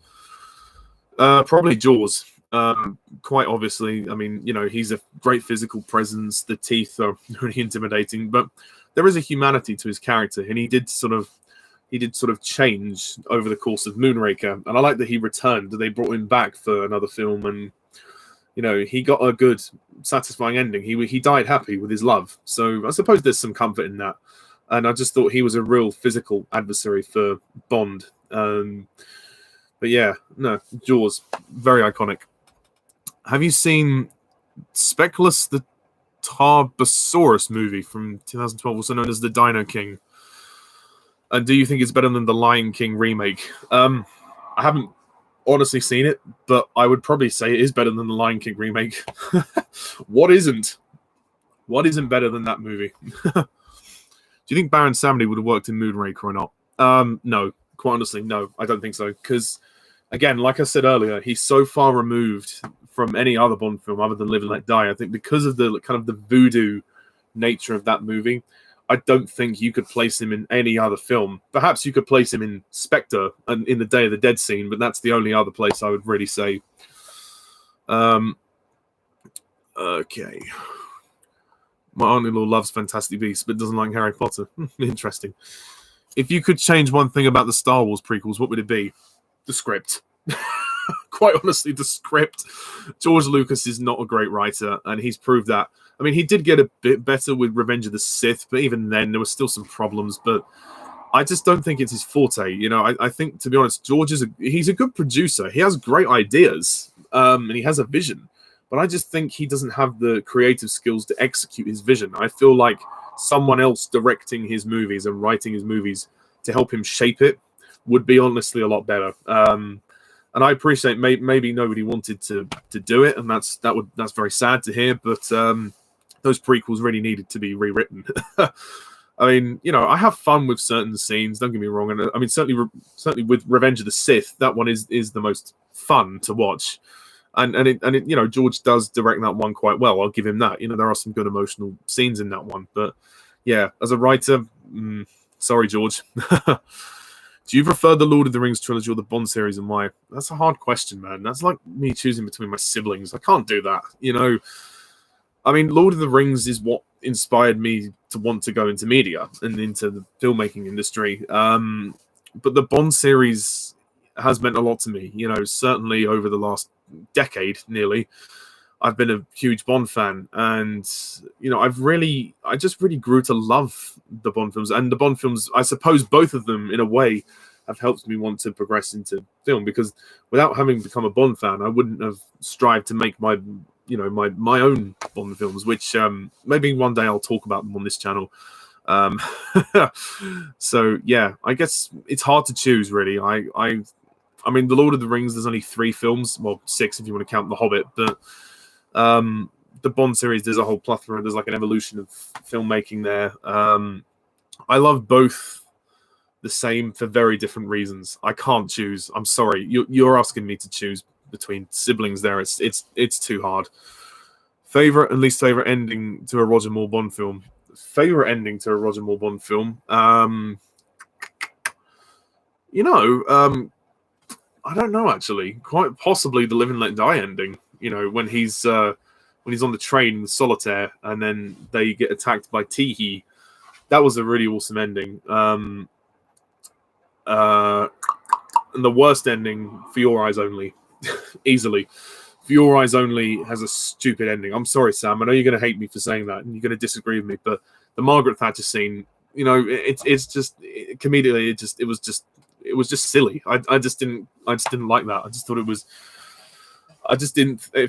probably Jaws. Quite obviously, I mean, he's a great physical presence. The teeth are really intimidating, but there is a humanity to his character, and he did sort of change over the course of Moonraker. And I like that he returned. They brought him back for another film, and he got a good, satisfying ending. He died happy with his love. So I suppose there's some comfort in that. And I just thought he was a real physical adversary for Bond. But yeah, no, Jaws, very iconic. Have you seen Speculus the Tarbosaurus movie from 2012, also known as The Dino King? And do you think it's better than the Lion King remake? I haven't honestly seen it, but I would probably say it is better than the Lion King remake. What isn't? What isn't better than that movie? Do you think Baron Samedi would have worked in Moonraker or not? No, quite honestly, no, I don't think so. Because, again, like I said earlier, he's so far removed from any other Bond film other than Live and Let Die. I think because of the kind of the voodoo nature of that movie, I don't think you could place him in any other film. Perhaps you could place him in Spectre and in the Day of the Dead scene, but that's the only other place I would really say. Okay. My aunt-in-law loves Fantastic Beasts, but doesn't like Harry Potter. Interesting. If you could change one thing about the Star Wars prequels, what would it be? The script. Quite honestly, the script. George Lucas is not a great writer, and he's proved that. I mean, he did get a bit better with Revenge of the Sith, but even then, there were still some problems. But I just don't think it's his forte. You know, I think, to be honest, George he's a good producer. He has great ideas, and he has a vision. But I just think he doesn't have the creative skills to execute his vision. I feel like someone else directing his movies and writing his movies to help him shape it would be honestly a lot better. And I appreciate maybe nobody wanted to do it, and that's very sad to hear. But those prequels really needed to be rewritten. I mean, you know, I have fun with certain scenes. Don't get me wrong, and I mean certainly with Revenge of the Sith, that one is the most fun to watch. And it, you know, George does direct that one quite well. I'll give him that. You know, there are some good emotional scenes in that one. But yeah, as a writer, sorry, George. Do you prefer the Lord of the Rings trilogy or the Bond series, and why? That's a hard question, man. That's like me choosing between my siblings. I can't do that. You know, I mean, Lord of the Rings is what inspired me to want to go into media and into the filmmaking industry. But the Bond series has meant a lot to me. You know, certainly over the last decade, nearly, I've been a huge Bond fan, and you know, I just really grew to love the Bond films. And the Bond films, I suppose, both of them in a way have helped me want to progress into film, because without having become a Bond fan, I wouldn't have strived to make my own Bond films, which maybe one day I'll talk about them on this channel. So yeah, I guess it's hard to choose, really. I mean, The Lord of the Rings, there's only 3 films, well, 6 if you want to count The Hobbit, but the Bond series, there's a whole plethora. There's like an evolution of filmmaking there. I love both the same for very different reasons. I can't choose. I'm sorry. You're asking me to choose between siblings there. It's too hard. Favorite and least favorite ending to a Roger Moore Bond film. Favorite ending to a Roger Moore Bond film. You know, I don't know, actually. Quite possibly the Live and Let Die ending. You know, when he's on the train with Solitaire, and then they get attacked by Teehee. That was a really awesome ending. And the worst ending, For Your Eyes Only, easily. For Your Eyes Only has a stupid ending. I'm sorry, Sam. I know you're going to hate me for saying that, and you're going to disagree with me. But the Margaret Thatcher scene, you know, it's just comedically, it was just silly. I just didn't like that. I just thought it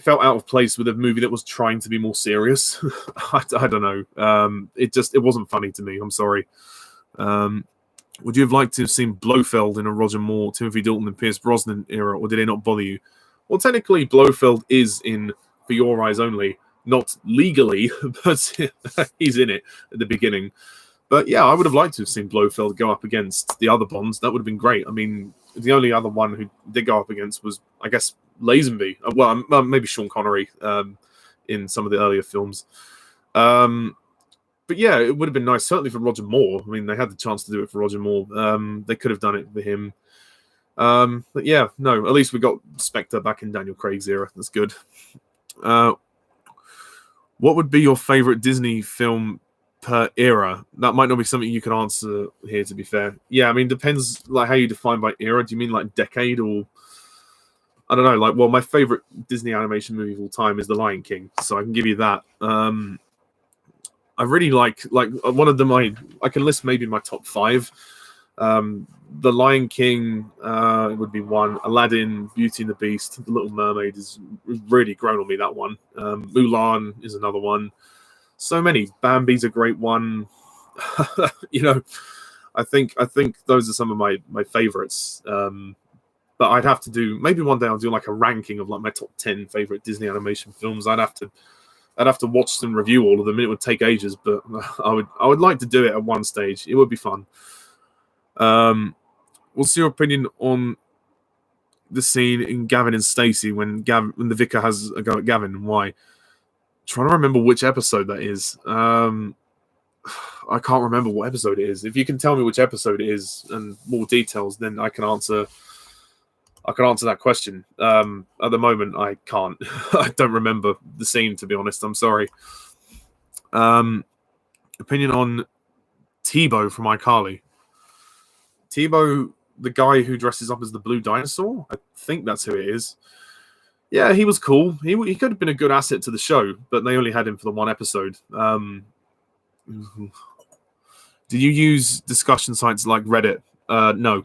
felt out of place with a movie that was trying to be more serious. I don't know. It wasn't funny to me. I'm sorry. Would you have liked to have seen Blofeld in a Roger Moore, Timothy Dalton, and Pierce Brosnan era, or did it not bother you? Well, technically, Blofeld is in For Your Eyes Only, not legally, but he's in it at the beginning. But yeah, I would have liked to have seen Blofeld go up against the other Bonds. That would have been great. I mean, the only other one who did go up against was, I guess, Lazenby. Well, maybe Sean Connery in some of the earlier films. But yeah, it would have been nice, certainly for Roger Moore. I mean, they had the chance to do it for Roger Moore. They could have done it for him. But yeah, no, at least we got Spectre back in Daniel Craig's era. That's good. What would be your favorite Disney film per era? That might not be something you can answer here, to be fair. Yeah, I mean, depends like how you define by era. Do you mean like decade, or I don't know, like, well, my favorite Disney animation movie of all time is The Lion King, so I can give you that. I really like one of them. I can list maybe my top 5. The Lion King would be one. Aladdin, Beauty and the Beast, The Little Mermaid is really grown on me, that one. Mulan is another one. So many. Bambi's a great one. You know, I think those are some of my favorites. But I'd have to do, maybe one day I'll do like a ranking of like my top 10 favorite Disney animation films. I'd have to watch and review all of them. It would take ages, but I would like to do it at one stage. It would be fun. What's your opinion on the scene in Gavin and Stacey when the vicar has a go at Gavin, and why? Trying to remember which episode that is. I can't remember what episode it is. If you can tell me which episode it is and more details, then I can answer I can answer that question. At the moment, I can't. I don't remember the scene, to be honest. I'm sorry. Opinion on Tebow from Icarly. Tebow, the guy who dresses up as the blue dinosaur? I think that's who it is. Yeah, he was cool. He could have been a good asset to the show, but they only had him for the one episode. Do you use discussion sites like Reddit? No.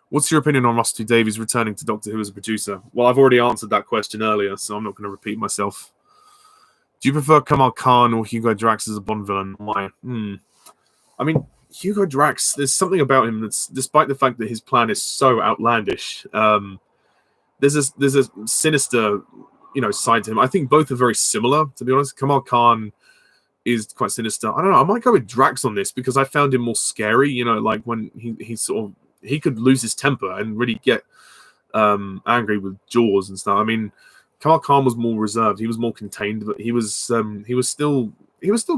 What's your opinion on Russell T Davies returning to Doctor Who as a producer? Well, I've already answered that question earlier, so I'm not going to repeat myself. Do you prefer Kamal Khan or Hugo Drax as a Bond villain? Why? I mean, Hugo Drax, there's something about him that's, despite the fact that his plan is so outlandish, there's a sinister, side to him. I think both are very similar, to be honest. Kamal Khan is quite sinister. I don't know. I might go with Drax on this because I found him more scary. Like when he could lose his temper and really get angry with Jaws and stuff. I mean, Kamal Khan was more reserved. He was more contained, but he was still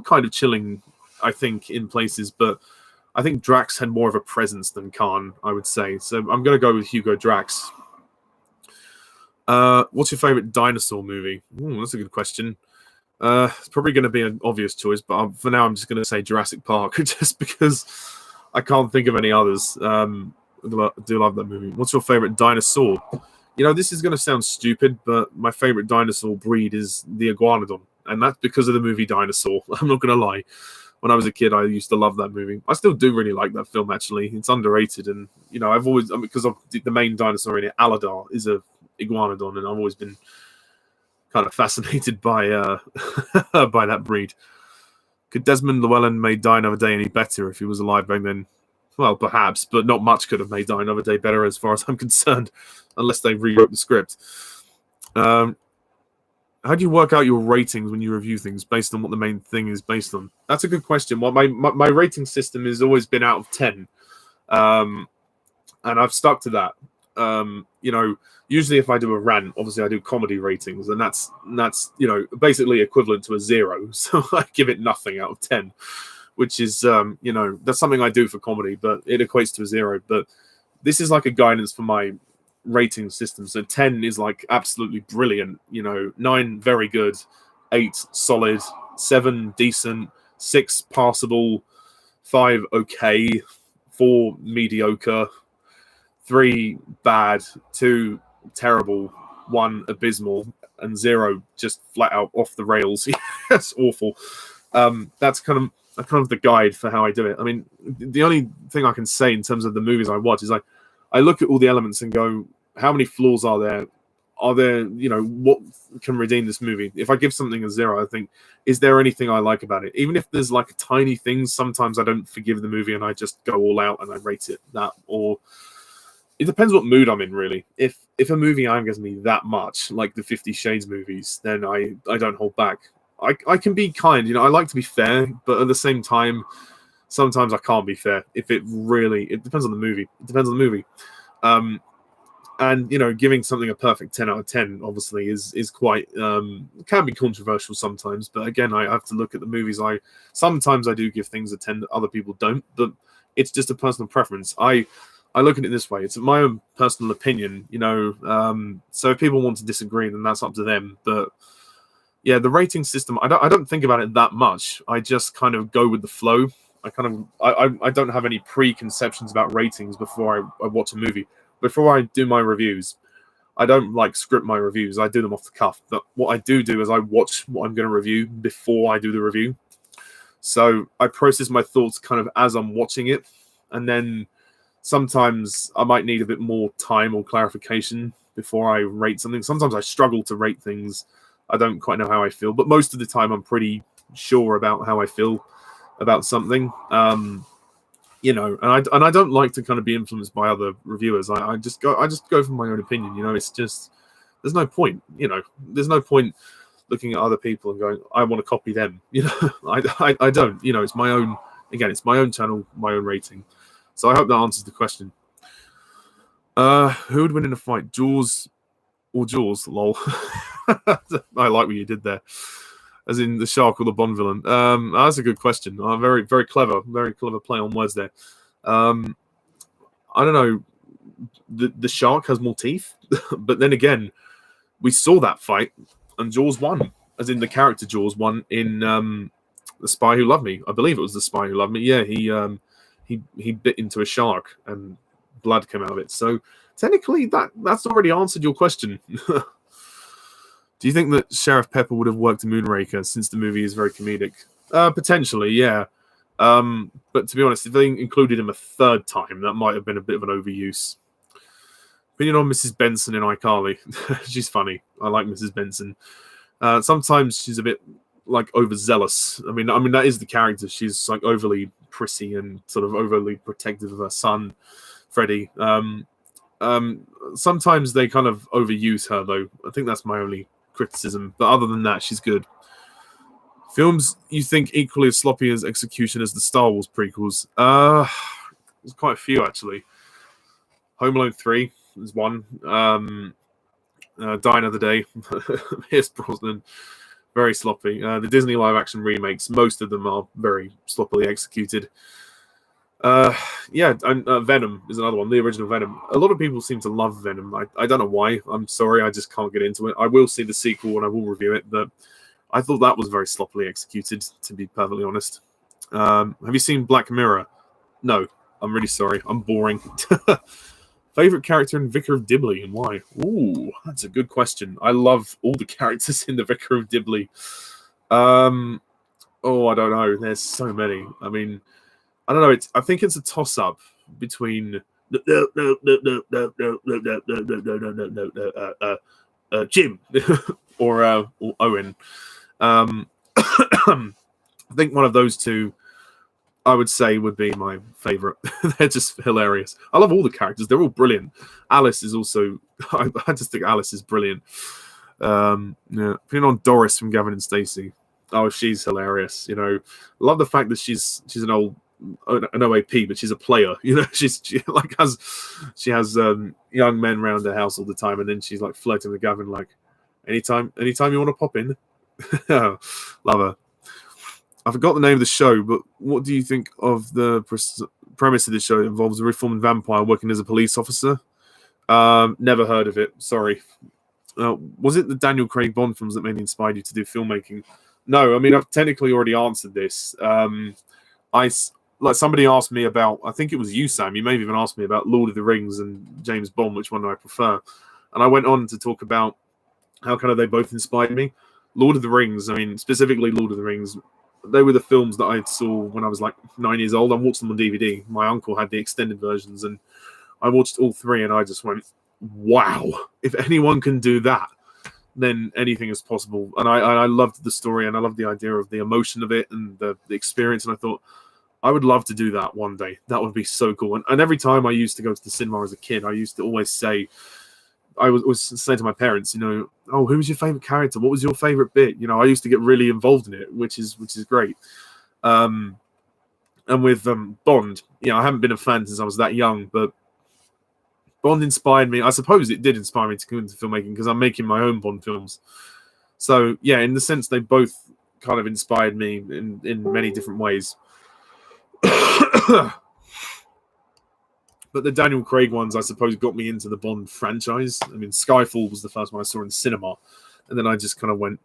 kind of chilling, I think, in places. But I think Drax had more of a presence than Khan, I would say. So I'm going to go with Hugo Drax. What's your favorite dinosaur movie? Ooh, that's a good question. It's probably going to be an obvious choice, but for now I'm just going to say Jurassic Park, just because I can't think of any others. I do love that movie. What's your favorite dinosaur? This is going to sound stupid, but my favorite dinosaur breed is the iguanodon, and that's because of the movie Dinosaur. I'm not going to lie. When I was a kid, I used to love that movie. I still do really like that film, actually. It's underrated, and I've always, because of the main dinosaur in it, Aladar, is a iguanodon, and I've always been kind of fascinated by by that breed. Could Desmond Llewellyn made Die Another Day any better if he was alive back then? Well, perhaps, but not much could have made Die Another Day better as far as I'm concerned, unless they rewrote the script. How do you work out your ratings when you review things based on what the main thing is based on? That's a good question. Well, my rating system has always been out of 10, and I've stuck to that. Usually if I do a rant, obviously I do comedy ratings, and that's basically equivalent to a 0. So I give it nothing out of 10, which is that's something I do for comedy, but it equates to a 0. But this is like a guidance for my rating system. So 10 is like absolutely brilliant, 9 very good, 8 solid, 7 decent, 6 passable, 5 okay, 4 mediocre, 3 bad, 2 terrible, 1 abysmal, and 0 just flat out off the rails. That's awful. That's kind of the guide for how I do it. I mean, the only thing I can say in terms of the movies I watch is I look at all the elements and go, how many flaws are there? Are there, what can redeem this movie? If I give something a 0, I think, is there anything I like about it? Even if there's like tiny things, sometimes I don't forgive the movie and I just go all out and I rate it that. Or it depends what mood I'm in, really. If a movie angers me that much, like the 50 Shades movies, then I don't hold back. I can be kind, I like to be fair, but at the same time, sometimes I can't be fair. It depends on the movie. It depends on the movie. And giving something a perfect 10 out of 10 obviously is quite can be controversial sometimes, but again, I have to look at the movies. Sometimes I do give things a 10 that other people don't, but it's just a personal preference. I look at it this way: it's my own personal opinion, so if people want to disagree, then that's up to them. But yeah, the rating system, I don't think about it that much. I just kind of go with the flow. I don't have any preconceptions about ratings before I watch a movie. Before I do my reviews, I don't script my reviews. I do them off the cuff. But what I do is I watch what I'm going to review before I do the review. So I process my thoughts kind of as I'm watching it. And then sometimes I might need a bit more time or clarification before I rate something. Sometimes I struggle to rate things. I don't quite know how I feel. But most of the time I'm pretty sure about how I feel about something. And I don't like to kind of be influenced by other reviewers. I just go from my own opinion. It's just, there's no point. There's no point looking at other people and going, I want to copy them. I don't. It's my own. Again, it's my own channel, my own rating. So I hope that answers the question. Who would win in a fight, Jaws or Jaws? Lol. I like what you did there. As in the shark or the Bond villain? That's a good question. Very, very clever play on words there. I don't know. the shark has more teeth. But then again, we saw that fight, and Jaws won, as in the character Jaws won in The Spy Who Loved Me. I believe it was The Spy Who Loved Me. Yeah, he bit into a shark and blood came out of it. So technically, that's already answered your question. Do you think that Sheriff Pepper would have worked in Moonraker, since the movie is very comedic? Potentially, yeah. But to be honest, if they included him a third time, that might have been a bit of an overuse. Opinion on Mrs. Benson in iCarly. She's funny. I like Mrs. Benson. Sometimes she's a bit like overzealous. I mean that is the character. She's like overly prissy and sort of overly protective of her son, Freddie. Sometimes they kind of overuse her, though. I think that's my only criticism. But other than that, she's good. Films you think equally as sloppy as execution as the Star Wars prequels? There's quite a few, actually. Home Alone 3 is one. Die Another Day. Pierce Brosnan. Very sloppy. The Disney live-action remakes, most of them are very sloppily executed. Venom is another one, the original Venom. A lot of people seem to love Venom. I don't know why. I'm sorry, I just can't get into it. I will see the sequel and I will review it, but I thought that was very sloppily executed, to be perfectly honest. Have you seen Black Mirror? No, I'm really sorry. I'm boring. Favorite character in Vicar of Dibley and why? Ooh, that's a good question. I love all the characters in the Vicar of Dibley. I don't know. There's so many. I mean, I don't know. I think it's a toss-up between Jim or Owen. I think one of those two, I would say, would be my favorite. They're just hilarious. I love all the characters. They're all brilliant. Alice is also... I just think Alice is brilliant. Opinion on Doris from Gavin and Stacey. Oh, she's hilarious. You know, love the fact that she's an OAP, but she's a player. You know, she has young men around her house all the time, and then she's like flirting with Gavin, like, anytime you want to pop in. Love her. I forgot the name of the show, but what do you think of the premise of this show? It involves a reformed vampire working as a police officer. Never heard of it. Sorry. Was it the Daniel Craig Bond films that mainly inspired you to do filmmaking? No, I mean, I've technically already answered this. Somebody asked me about, I think it was you, Sam. You may have even asked me about Lord of the Rings and James Bond, which one do I prefer? And I went on to talk about how kind of they both inspired me. Lord of the Rings, I mean, specifically Lord of the Rings, they were the films that I saw when I was like 9 years old. I watched them on DVD. My uncle had the extended versions, and I watched all three, and I just went, wow, if anyone can do that, then anything is possible. And I loved the story, and I loved the idea of the emotion of it and the experience, and I thought, I would love to do that one day. That would be so cool. And every time I used to go to the cinema as a kid, I used to always say, I was saying to my parents, you know, oh, who was your favorite character? What was your favorite bit? You know, I used to get really involved in it, which is great. And with Bond, you know, I haven't been a fan since I was that young, but Bond inspired me. I suppose it did inspire me to go into filmmaking because I'm making my own Bond films. So yeah, in the sense they both kind of inspired me in many different ways. But the Daniel Craig ones, I suppose, got me into the Bond franchise. I mean, Skyfall was the first one I saw in cinema. And then I just kind of went,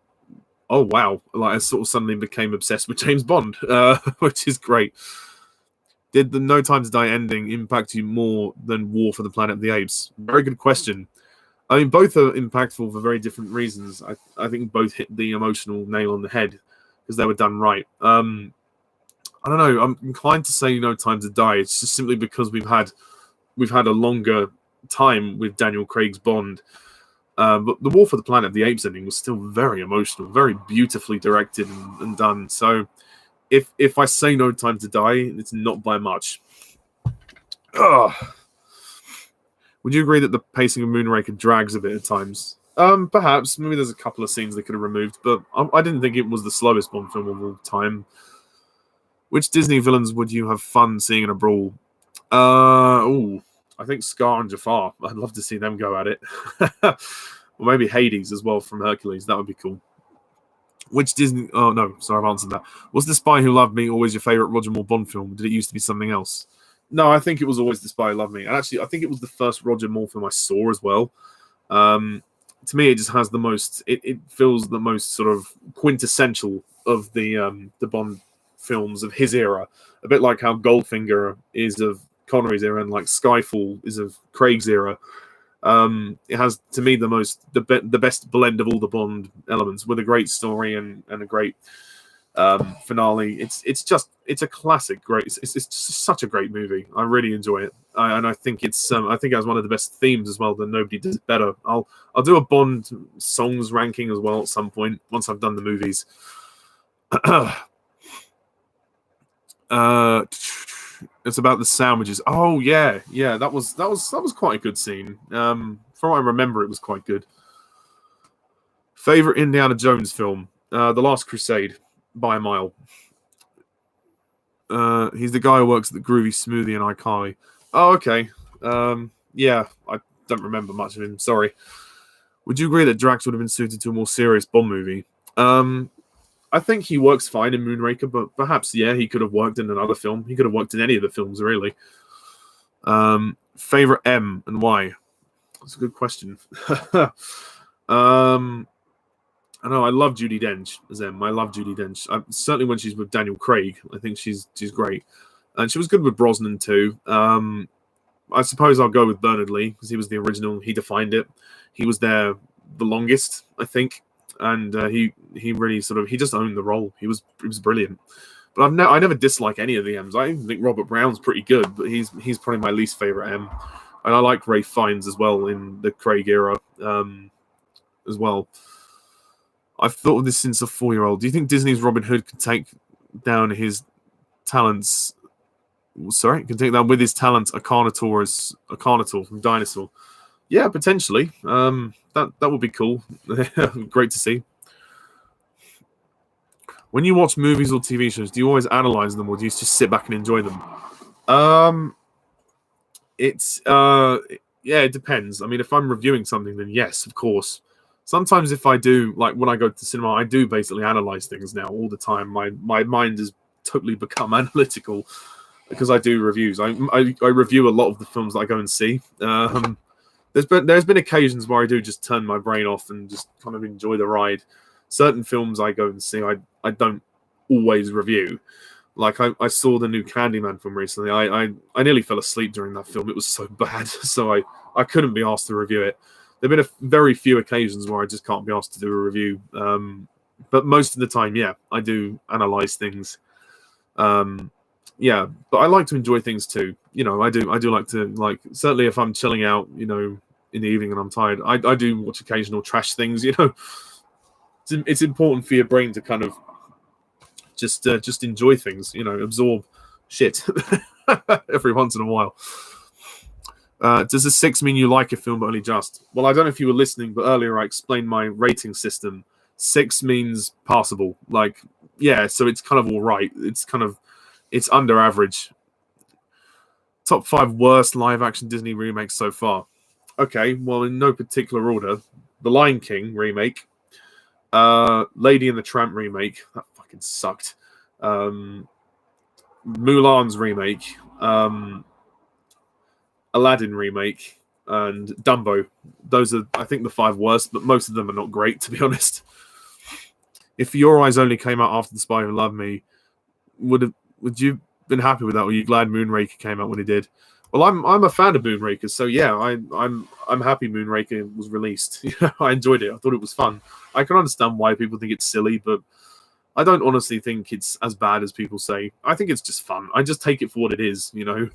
oh, wow. Like, I sort of suddenly became obsessed with James Bond, which is great. Did the No Time to Die ending impact you more than War for the Planet of the Apes? Very good question. I mean, both are impactful for very different reasons. I think both hit the emotional nail on the head because they were done right. I don't know. I'm inclined to say No Time to Die. It's just simply because we've had a longer time with Daniel Craig's Bond. But the War for the Planet of the Apes ending was still very emotional, very beautifully directed and done. So if I say No Time to Die, it's not by much. Ugh. Would you agree that the pacing of Moonraker drags a bit at times? Perhaps. Maybe there's a couple of scenes they could have removed, but I didn't think it was the slowest Bond film of all time. Which Disney villains would you have fun seeing in a brawl? I think Scar and Jafar. I'd love to see them go at it. Or maybe Hades as well from Hercules. That would be cool. Which Disney... Oh, no. Sorry, I've answered that. Was The Spy Who Loved Me always your favourite Roger Moore Bond film? Did it used to be something else? No, I think it was always Despite Love Me. And actually, I think it was the first Roger Moore film I saw as well. To me, it just has the most. It feels the most sort of quintessential of the Bond films of his era. A bit like how Goldfinger is of Connery's era, and like Skyfall is of Craig's era. It has, to me, the best blend of all the Bond elements, with a great story and a great finale. It's a classic. It's just such a great movie. I really enjoy it, and I think it has one of the best themes as well. That nobody does it better. I'll do a Bond songs ranking as well at some point once I've done the movies. It's about the sandwiches. Oh yeah, that was quite a good scene. From what I remember, it was quite good. Favorite Indiana Jones film? The Last Crusade, by a mile. He's the guy who works at the Groovy Smoothie in Icarly. Oh, okay. Yeah, I don't remember much of him. Sorry. Would you agree that Drax would have been suited to a more serious Bond movie? I think he works fine in Moonraker, but perhaps, yeah, he could have worked in another film. He could have worked in any of the films, really. Favorite M and why? That's a good question. I know I love Judi Dench as M. I love Judi Dench. Certainly when she's with Daniel Craig, I think she's great, and she was good with Brosnan too. I suppose I'll go with Bernard Lee because he was the original. He defined it. He was there the longest, I think. And he really he just owned the role. He was brilliant. But I never dislike any of the M's. I even think Robert Brown's pretty good, but he's probably my least favorite M. And I like Ralph Fiennes as well in the Craig era as well. I've thought of this since a 4-year-old. Do you think Disney's Robin Hood can take down his talents? Sorry, can take down with his talents a Carnotaur from Dinosaur? Yeah, potentially. That would be cool. Great to see. When you watch movies or TV shows, do you always analyze them, or do you just sit back and enjoy them? It depends. I mean, if I'm reviewing something, then yes, of course. Sometimes if I do, like when I go to the cinema, I do basically analyze things now all the time. My mind has totally become analytical because I do reviews. I review a lot of the films that I go and see. There's been occasions where I do just turn my brain off and just kind of enjoy the ride. Certain films I go and see, I don't always review. Like I saw the new Candyman film recently. I nearly fell asleep during that film. It was so bad, so I couldn't be asked to review it. There've been very few occasions where I just can't be asked to do a review. But most of the time, yeah, I do analyze things. Yeah, but I like to enjoy things too. You know, I do like to, certainly if I'm chilling out, you know, in the evening and I'm tired, I do watch occasional trash things, you know. It's important for your brain to kind of just enjoy things, you know, absorb shit every once in a while. Does a 6 mean you like a film but only just? Well, I don't know if you were listening, but earlier I explained my rating system. 6 means passable. Like, yeah, so it's kind of all right. It's under average. Top 5 worst live-action Disney remakes so far. Okay, well, in no particular order. The Lion King remake. Lady and the Tramp remake. That fucking sucked. Mulan's remake. Aladdin remake. And Dumbo. Those are, I think, the 5 worst, but most of them are not great, to be honest. If Your Eyes only came out after The Spy Who Loved Me, would you been happy with that? Were you glad Moonraker came out when it did? Well, I'm a fan of Moonraker, so yeah, I'm happy Moonraker was released. I enjoyed it. I thought it was fun. I can understand why people think it's silly, but I don't honestly think it's as bad as people say. I think it's just fun. I just take it for what it is, you know.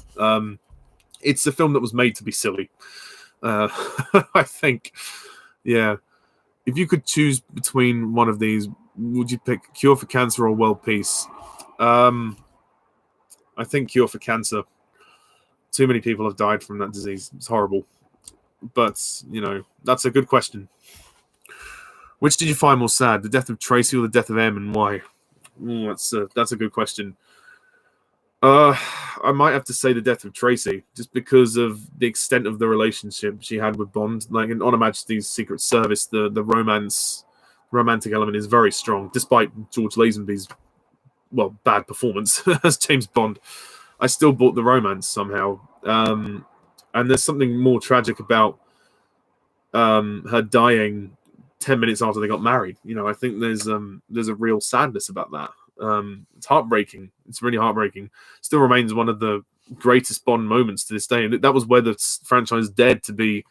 It's a film that was made to be silly. I think, yeah. If you could choose between one of these, would you pick Cure for Cancer or World Peace? I think Cure for Cancer. Too many people have died from that disease. It's horrible. But, you know, that's a good question. Which did you find more sad, the death of Tracy or the death of M, and why? That's a good question. I might have to say the death of Tracy, just because of the extent of the relationship she had with Bond. Like in On Her Majesty's Secret Service, the romantic element is very strong, despite George Lazenby's bad performance as James Bond. I still bought the romance somehow. And there's something more tragic about her dying 10 minutes after they got married. You know, I think there's a real sadness about that. It's heartbreaking. It's really heartbreaking. Still remains one of the greatest Bond moments to this day, and that was where the franchise dared to be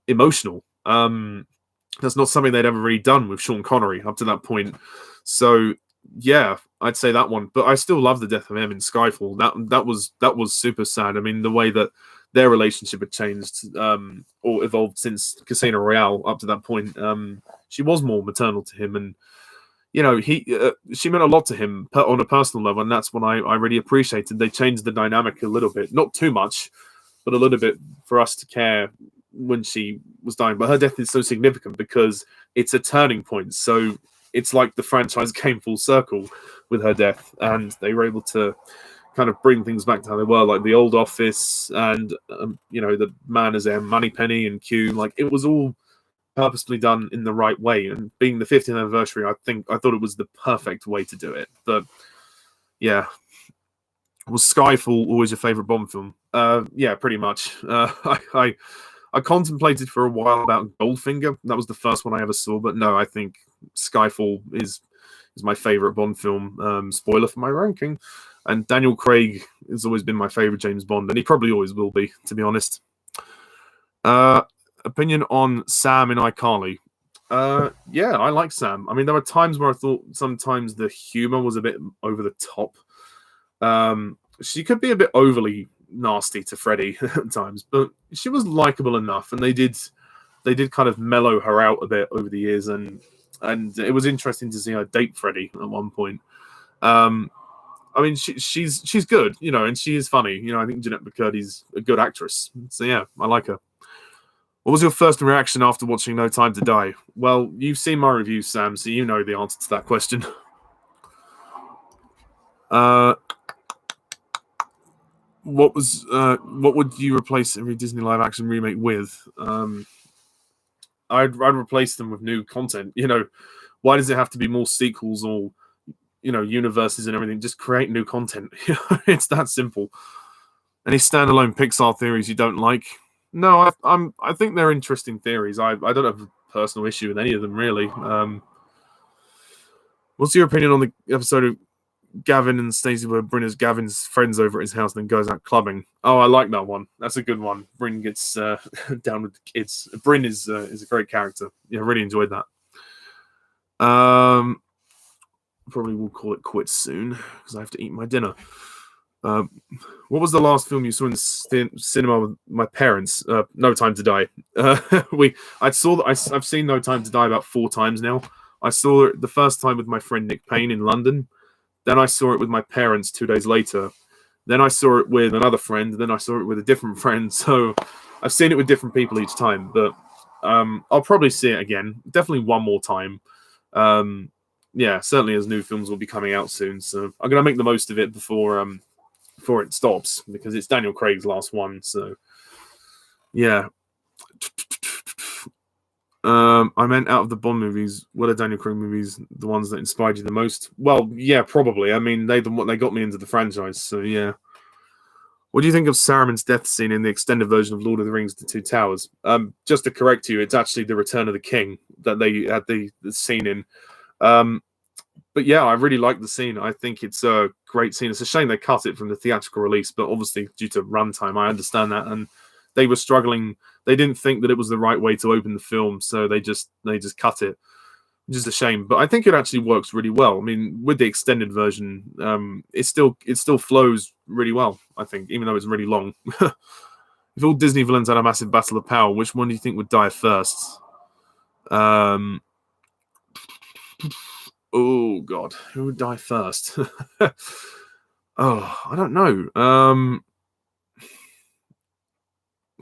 emotional. That's not something they'd ever really done with Sean Connery up to that point. So yeah, I'd say that one. But I still love the death of him in Skyfall. That was super sad. I mean, the way that their relationship had changed or evolved since Casino Royale up to that point. She was more maternal to him, and you know, she meant a lot to him on a personal level, and that's what I really appreciated. They changed the dynamic a little bit, not too much, but a little bit for us to care when she was dying. But her death is so significant because it's a turning point. So it's like the franchise came full circle with her death, and they were able to kind of bring things back to how they were, like the old office and you know, the man as M, Moneypenny and Q. Like, it was all purposely done in the right way, and being the 50th anniversary, I thought it was the perfect way to do it. But yeah, was Skyfall always your favorite Bond film? Yeah, pretty much. I contemplated for a while about Goldfinger. That was the first one I ever saw, but no, I think Skyfall is my favorite Bond film. Spoiler for my ranking. And Daniel Craig has always been my favorite James Bond, and he probably always will be, to be honest. Opinion on Sam in iCarly. Yeah, I like Sam. I mean, there were times where I thought sometimes the humor was a bit over the top. She could be a bit overly nasty to Freddie at times, but she was likable enough, and they did kind of mellow her out a bit over the years, and it was interesting to see her date Freddie at one point. I mean, she's good, you know, and she is funny. You know, I think Jeanette McCurdy's a good actress. So yeah, I like her. What was your first reaction after watching No Time to Die? Well, you've seen my review, Sam, so you know the answer to that question. What would you replace every Disney live-action remake with? I'd replace them with new content. You know, why does it have to be more sequels or, you know, universes and everything? Just create new content. It's that simple. Any standalone Pixar theories you don't like? No, I think they're interesting theories. I don't have a personal issue with any of them, really. What's your opinion on the episode of Gavin and Stacey where Bryn is Gavin's friends over at his house and then goes out clubbing? Oh, I like that one. That's a good one. Bryn gets down with the kids. Bryn is a great character. Yeah, I really enjoyed that. Probably will call it quits soon because I have to eat my dinner. What was the last film you saw in the cinema with my parents? No Time to Die. I've seen No Time to Die about 4 times now. I saw it the first time with my friend Nick Payne in London. Then I saw it with my parents 2 days later. Then I saw it with another friend. Then I saw it with a different friend. So I've seen it with different people each time. But I'll probably see it again. Definitely one more time. Yeah, certainly as new films will be coming out soon. So I'm going to make the most of it before it stops, because it's Daniel Craig's last one. So yeah. I meant out of the Bond movies, what are Daniel Craig movies the ones that inspired you the most? Well, yeah, probably. I mean, they got me into the franchise, so yeah. What do you think of Saruman's death scene in the extended version of Lord of the Rings: The Two Towers? Just to correct you, it's actually the Return of the King that they had the scene in. But yeah, I really like the scene. I think it's a great scene. It's a shame they cut it from the theatrical release, but obviously due to runtime, I understand that. And they were struggling. They didn't think that it was the right way to open the film, so they just cut it, which is a shame. But I think it actually works really well. I mean, with the extended version, it still flows really well, I think, even though it's really long. If all Disney villains had a massive battle of power, which one do you think would die first? Oh God, who would die first? Oh, I don't know.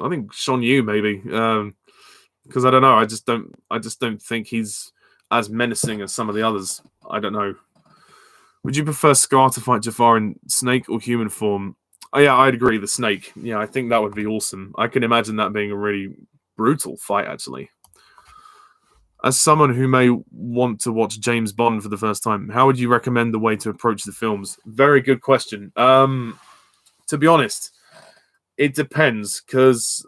I think Sean Yu maybe, because I don't know. I just don't think he's as menacing as some of the others. I don't know. Would you prefer Scar to fight Jafar in snake or human form? Oh yeah, I'd agree. The snake. Yeah, I think that would be awesome. I can imagine that being a really brutal fight, actually. As someone who may want to watch James Bond for the first time, how would you recommend the way to approach the films? Very good question. To be honest, it depends, because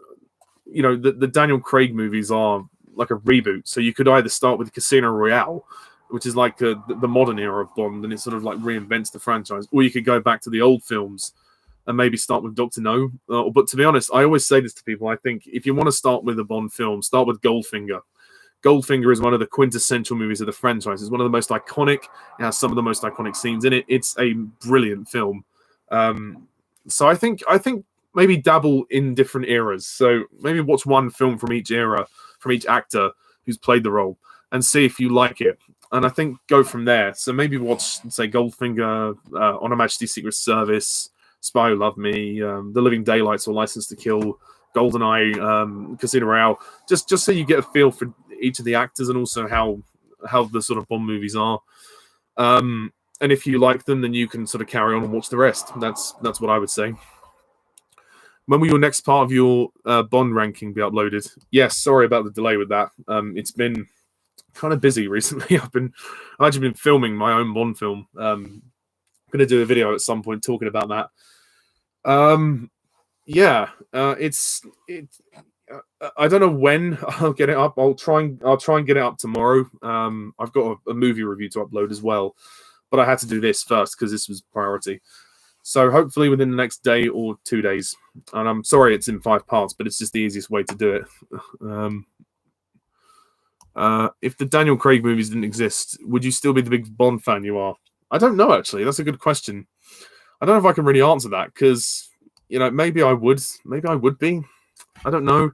the Daniel Craig movies are like a reboot. So you could either start with Casino Royale, which is like the modern era of Bond, and it sort of like reinvents the franchise, or you could go back to the old films and maybe start with Dr. No. But to be honest, I always say this to people. I think if you want to start with a Bond film, start with Goldfinger. Goldfinger is one of the quintessential movies of the franchise. It's one of the most iconic. It has some of the most iconic scenes in it. It's a brilliant film. So I think maybe dabble in different eras. So maybe watch one film from each era, from each actor who's played the role, and see if you like it. And I think go from there. So maybe watch, say, Goldfinger, On Her Majesty's Secret Service, Spy Who Loved Me, The Living Daylights or License to Kill, GoldenEye, Casino Royale, just so you get a feel for each of the actors and also how the sort of Bond movies are. And if you like them, then you can sort of carry on and watch the rest. That's what I would say. When will your next part of your Bond ranking be uploaded? Yes, sorry about the delay with that. It's been kind of busy recently. I've actually been filming my own Bond film. I'm going to do a video at some point talking about that. I don't know when I'll get it up. I'll try and get it up tomorrow. I've got a movie review to upload as well, but I had to do this first because this was priority. So hopefully within the next day or 2 days. And I'm sorry it's in 5 parts, but it's just the easiest way to do it. If the Daniel Craig movies didn't exist, would you still be the big Bond fan you are? I don't know, actually. That's a good question. I don't know if I can really answer that, because, maybe I would. Maybe I would be. I don't know.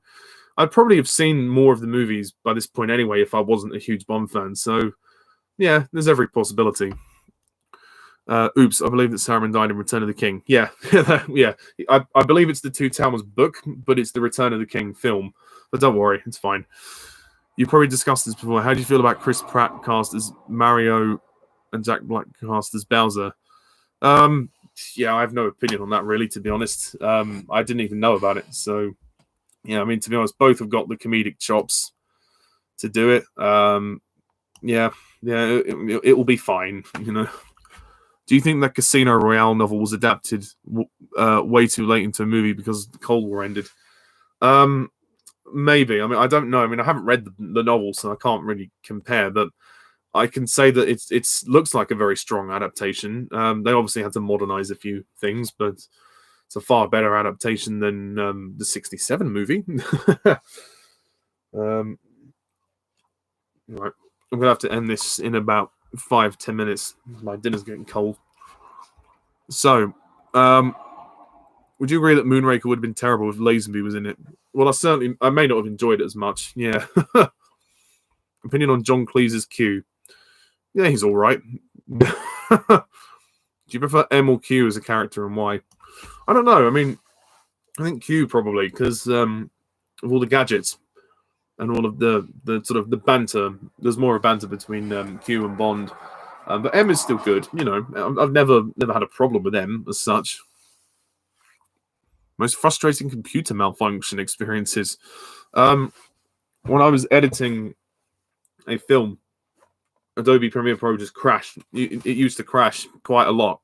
I'd probably have seen more of the movies by this point anyway if I wasn't a huge Bond fan. So, yeah, there's every possibility. Oops, I believe that Saruman died in Return of the King. Yeah, yeah. I believe it's the Two Towers book, but it's the Return of the King film. But don't worry, it's fine. You probably discussed this before. How do you feel about Chris Pratt cast as Mario and Jack Black cast as Bowser? Yeah, I have no opinion on that, really, to be honest. I didn't even know about it. So, yeah, I mean, to be honest, both have got the comedic chops to do it. It will be fine, Do you think that Casino Royale novel was adapted way too late into a movie because the Cold War ended? Maybe. I mean, I don't know. I mean, I haven't read the novel, so I can't really compare. But I can say that it looks like a very strong adaptation. They obviously had to modernize a few things, but it's a far better adaptation than the '67 movie. Right. I'm gonna have to end this in about 5-10 minutes. My dinner's getting cold. So, would you agree that Moonraker would have been terrible if Lazenby was in it? Well, I may not have enjoyed it as much. Yeah. Opinion on John Cleese's Q. Yeah, he's all right. Do you prefer M or Q as a character, and why? I don't know. I mean, I think Q probably, because of all the gadgets and all of the sort of the banter. There's more of banter between Q and Bond. But M is still good. I've never had a problem with M as such. Most frustrating computer malfunction experiences. When I was editing a film, Adobe Premiere Pro just crashed. It used to crash quite a lot.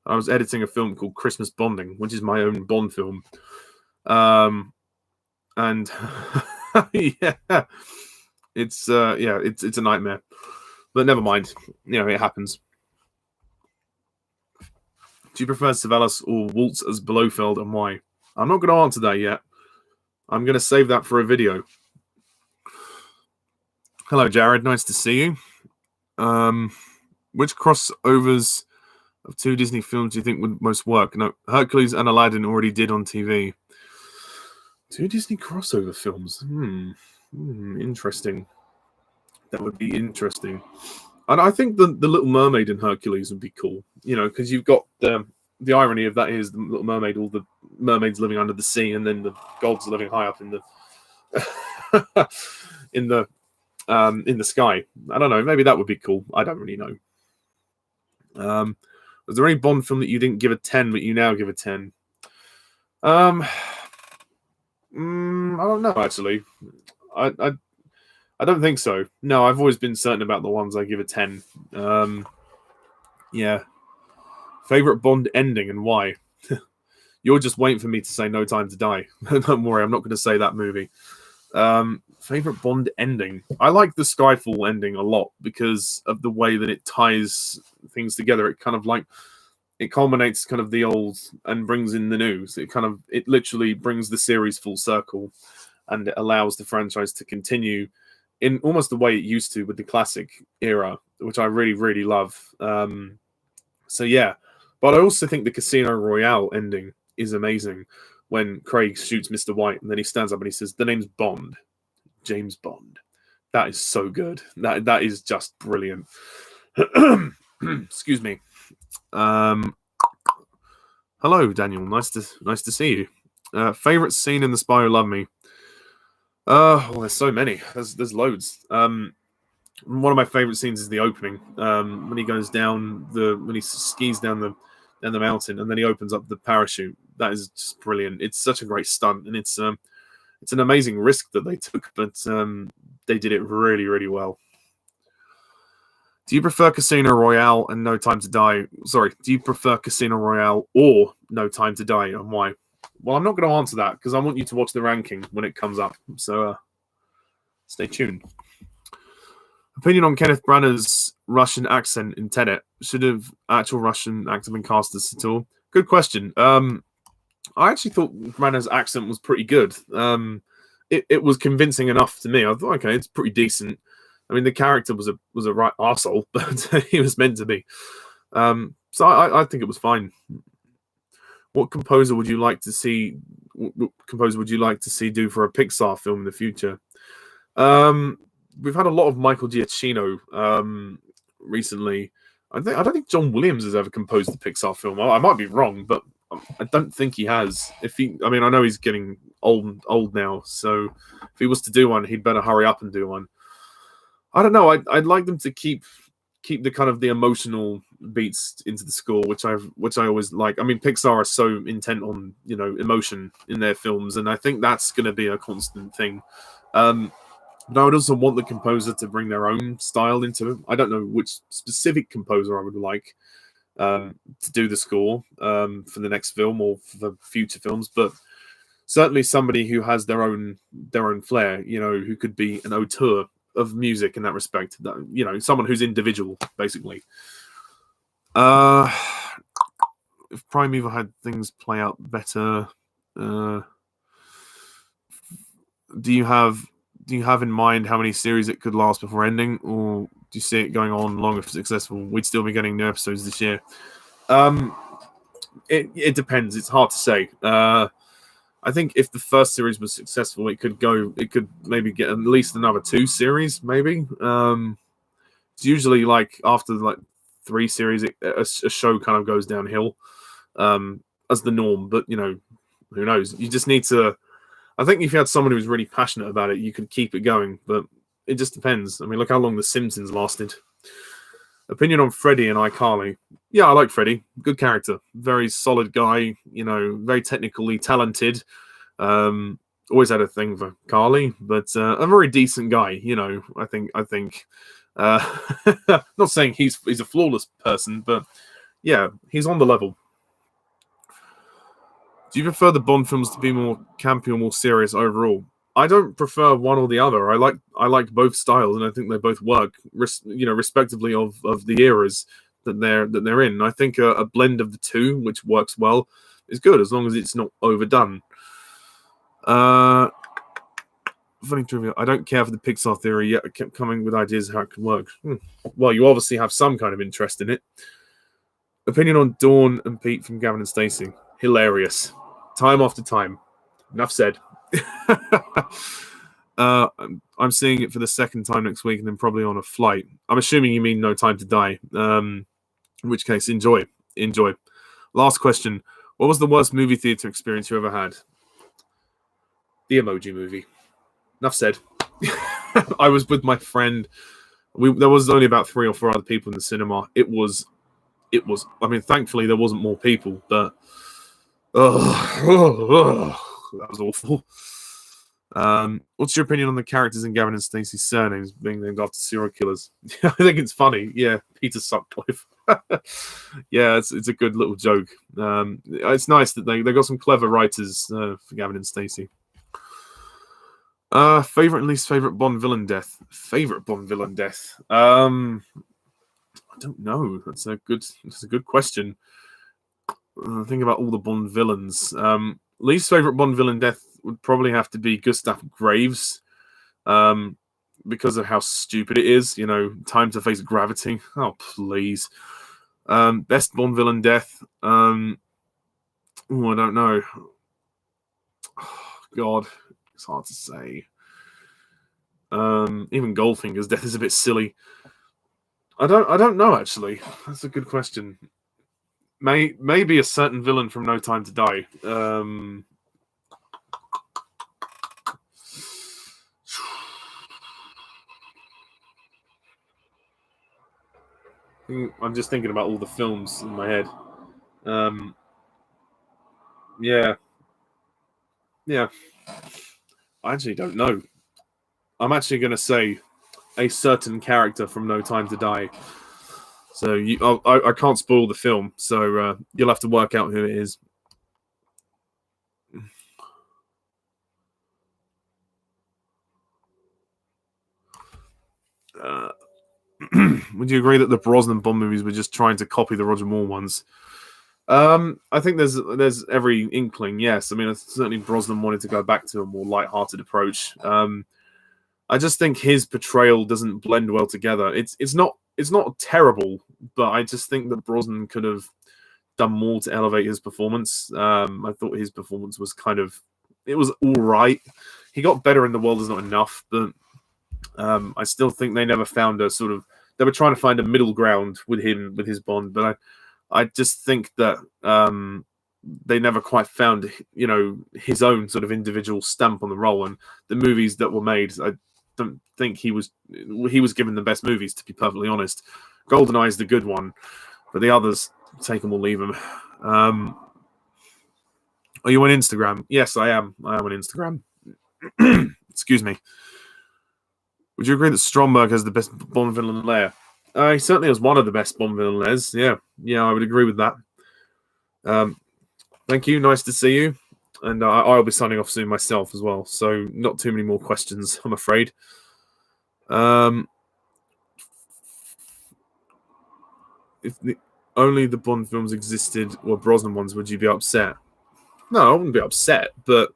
I was editing a film called Christmas Bonding, which is my own Bond film. And yeah, it's a nightmare. But never mind. It happens. Do you prefer Savalas or Waltz as Blofeld, and why? I'm not going to answer that yet. I'm going to save that for a video. Hello, Jared. Nice to see you. Which crossovers of 2 Disney films do you think would most work? No, Hercules and Aladdin already did on TV. 2 Disney crossover films. Interesting. That would be interesting. And I think the Little Mermaid and Hercules would be cool. Because you've got the irony of that is the Little Mermaid, all the mermaids living under the sea, and then the gods living high up in the in the sky. I don't know. Maybe that would be cool. I don't really know. Was there any Bond film that you didn't give a 10, but you now give a 10? I don't know, actually. I don't think so. No, I've always been certain about the ones I give a 10. Yeah. Favorite Bond ending and why? You're just waiting for me to say No Time to Die. Don't worry, I'm not going to say that movie. Favorite Bond ending? I like the Skyfall ending a lot because of the way that it ties things together. It kind of like it culminates kind of the old and brings in the new. So it literally brings the series full circle, and it allows the franchise to continue in almost the way it used to with the classic era, which I really, really love. So yeah, but I also think the Casino Royale ending is amazing when Craig shoots Mr. White and then he stands up and he says, "The name's Bond, James Bond." That is so good. That is just brilliant. Excuse me. Hello, Daniel. Nice to see you. Favorite scene in The Spy Who Loved Me? Well, there's so many. There's loads. One of my favorite scenes is the opening. When he goes down when he skis down the mountain and then he opens up the parachute. That is just brilliant. It's such a great stunt, and it's an amazing risk that they took, but they did it really, really well. Do you prefer Casino Royale and No Time to Die? Sorry, do you prefer Casino Royale or No Time to Die, and why? Well, I'm not going to answer that because I want you to watch the ranking when it comes up. So stay tuned. Opinion on Kenneth Branagh's Russian accent in Tenet. Should have actual Russian actor been cast as at all? Good question. I actually thought Branagh's accent was pretty good. It was convincing enough to me. I thought, okay, it's pretty decent. I mean, the character was a right arsehole, but he was meant to be. So I think it was fine. What composer would you like to see? What composer would you like to see do for a Pixar film in the future? We've had a lot of Michael Giacchino recently. I don't think John Williams has ever composed a Pixar film. I might be wrong, but I don't think he has. I know he's getting old now, so if he was to do one, he'd better hurry up and do one. I don't know. I'd like them to keep the kind of the emotional beats into the score, which I always like. I mean, Pixar are so intent on emotion in their films, and I think that's going to be a constant thing. But I would also want the composer to bring their own style into it. I don't know which specific composer I would like to do the score for the next film or for the future films, but certainly somebody who has their own flair. Who could be an auteur of music in that respect. Someone who's individual, basically. If Primeval had things play out better, do you have in mind how many series it could last before ending, or do you see it going on long if successful? We'd still be getting new episodes this year. It depends. It's hard to say. I think if the first series was successful, it could maybe get at least another 2 series, maybe. It's usually like after like 3 series, a show kind of goes downhill as the norm. But who knows? You just need to. I think if you had someone who was really passionate about it, you could keep it going. But it just depends. I mean, look how long The Simpsons lasted. Opinion on Freddie and Icarly. Yeah, I like Freddie. Good character. Very solid guy. Very technically talented. Always had a thing for Carly, but a very decent guy. I think. Not saying he's a flawless person, but yeah, he's on the level. Do you prefer the Bond films to be more campy or more serious overall? I don't prefer one or the other. I like both styles, and I think they both work, respectively of the eras that they're in. I think a blend of the two, which works well, is good as long as it's not overdone. Funny trivia. I don't care for the Pixar theory yet. I kept coming with ideas how it could work. Well, you obviously have some kind of interest in it. Opinion on Dawn and Pete from Gavin and Stacey. Hilarious. Time after time. Enough said. I'm seeing it for the second time next week and then probably on a flight. I'm assuming you mean No Time to Die. In which case, enjoy. Last question. What was the worst movie theater experience you ever had? The Emoji Movie. Enough said. I was with my friend. There was only about 3 or 4 other people in the cinema. It was. I mean, thankfully there wasn't more people, but that was awful. What's your opinion on the characters in Gavin and Stacey's surnames being named after serial killers? I think it's funny. Yeah, Peter Sutcliffe. Yeah, it's a good little joke. It's nice that they got some clever writers for Gavin and Stacey. Favorite and least favorite Bond villain death. Favorite Bond villain death. I don't know. That's a good question. Think about all the Bond villains. Least favorite Bond villain death would probably have to be Gustav Graves. Because of how stupid it is, time to face gravity. Oh, please. Best Bond villain death. I don't know. Oh, God, it's hard to say. Even Goldfinger's death is a bit silly. I don't know, actually. That's a good question. Maybe a certain villain from No Time to Die. I'm just thinking about all the films in my head. Yeah. I actually don't know. I'm actually going to say a certain character from No Time to Die. So I can't spoil the film, so you'll have to work out who it is. Would you agree that the Brosnan Bond movies were just trying to copy the Roger Moore ones? I think there's every inkling, yes. I mean, certainly Brosnan wanted to go back to a more light-hearted approach. I just think his portrayal doesn't blend well together. It's not terrible, but I just think that Brosnan could have done more to elevate his performance. I thought his performance was it was all right. He got better in The World Is Not Enough, but I still think they never found they were trying to find a middle ground with his Bond, but I just think that they never quite found, his own sort of individual stamp on the role. And the movies that were made, I don't think he was given the best movies, to be perfectly honest. GoldenEye is the good one, but the others, take them or leave them. Are you on Instagram? Yes, I am. I am on Instagram. Excuse me. Would you agree that Stromberg has the best Bond villain lair? He certainly has one of the best Bond villain lairs. Yeah, I would agree with that. Thank you. Nice to see you. And I'll be signing off soon myself as well. So not too many more questions, I'm afraid. If only the Bond films existed or Brosnan ones, would you be upset? No, I wouldn't be upset, but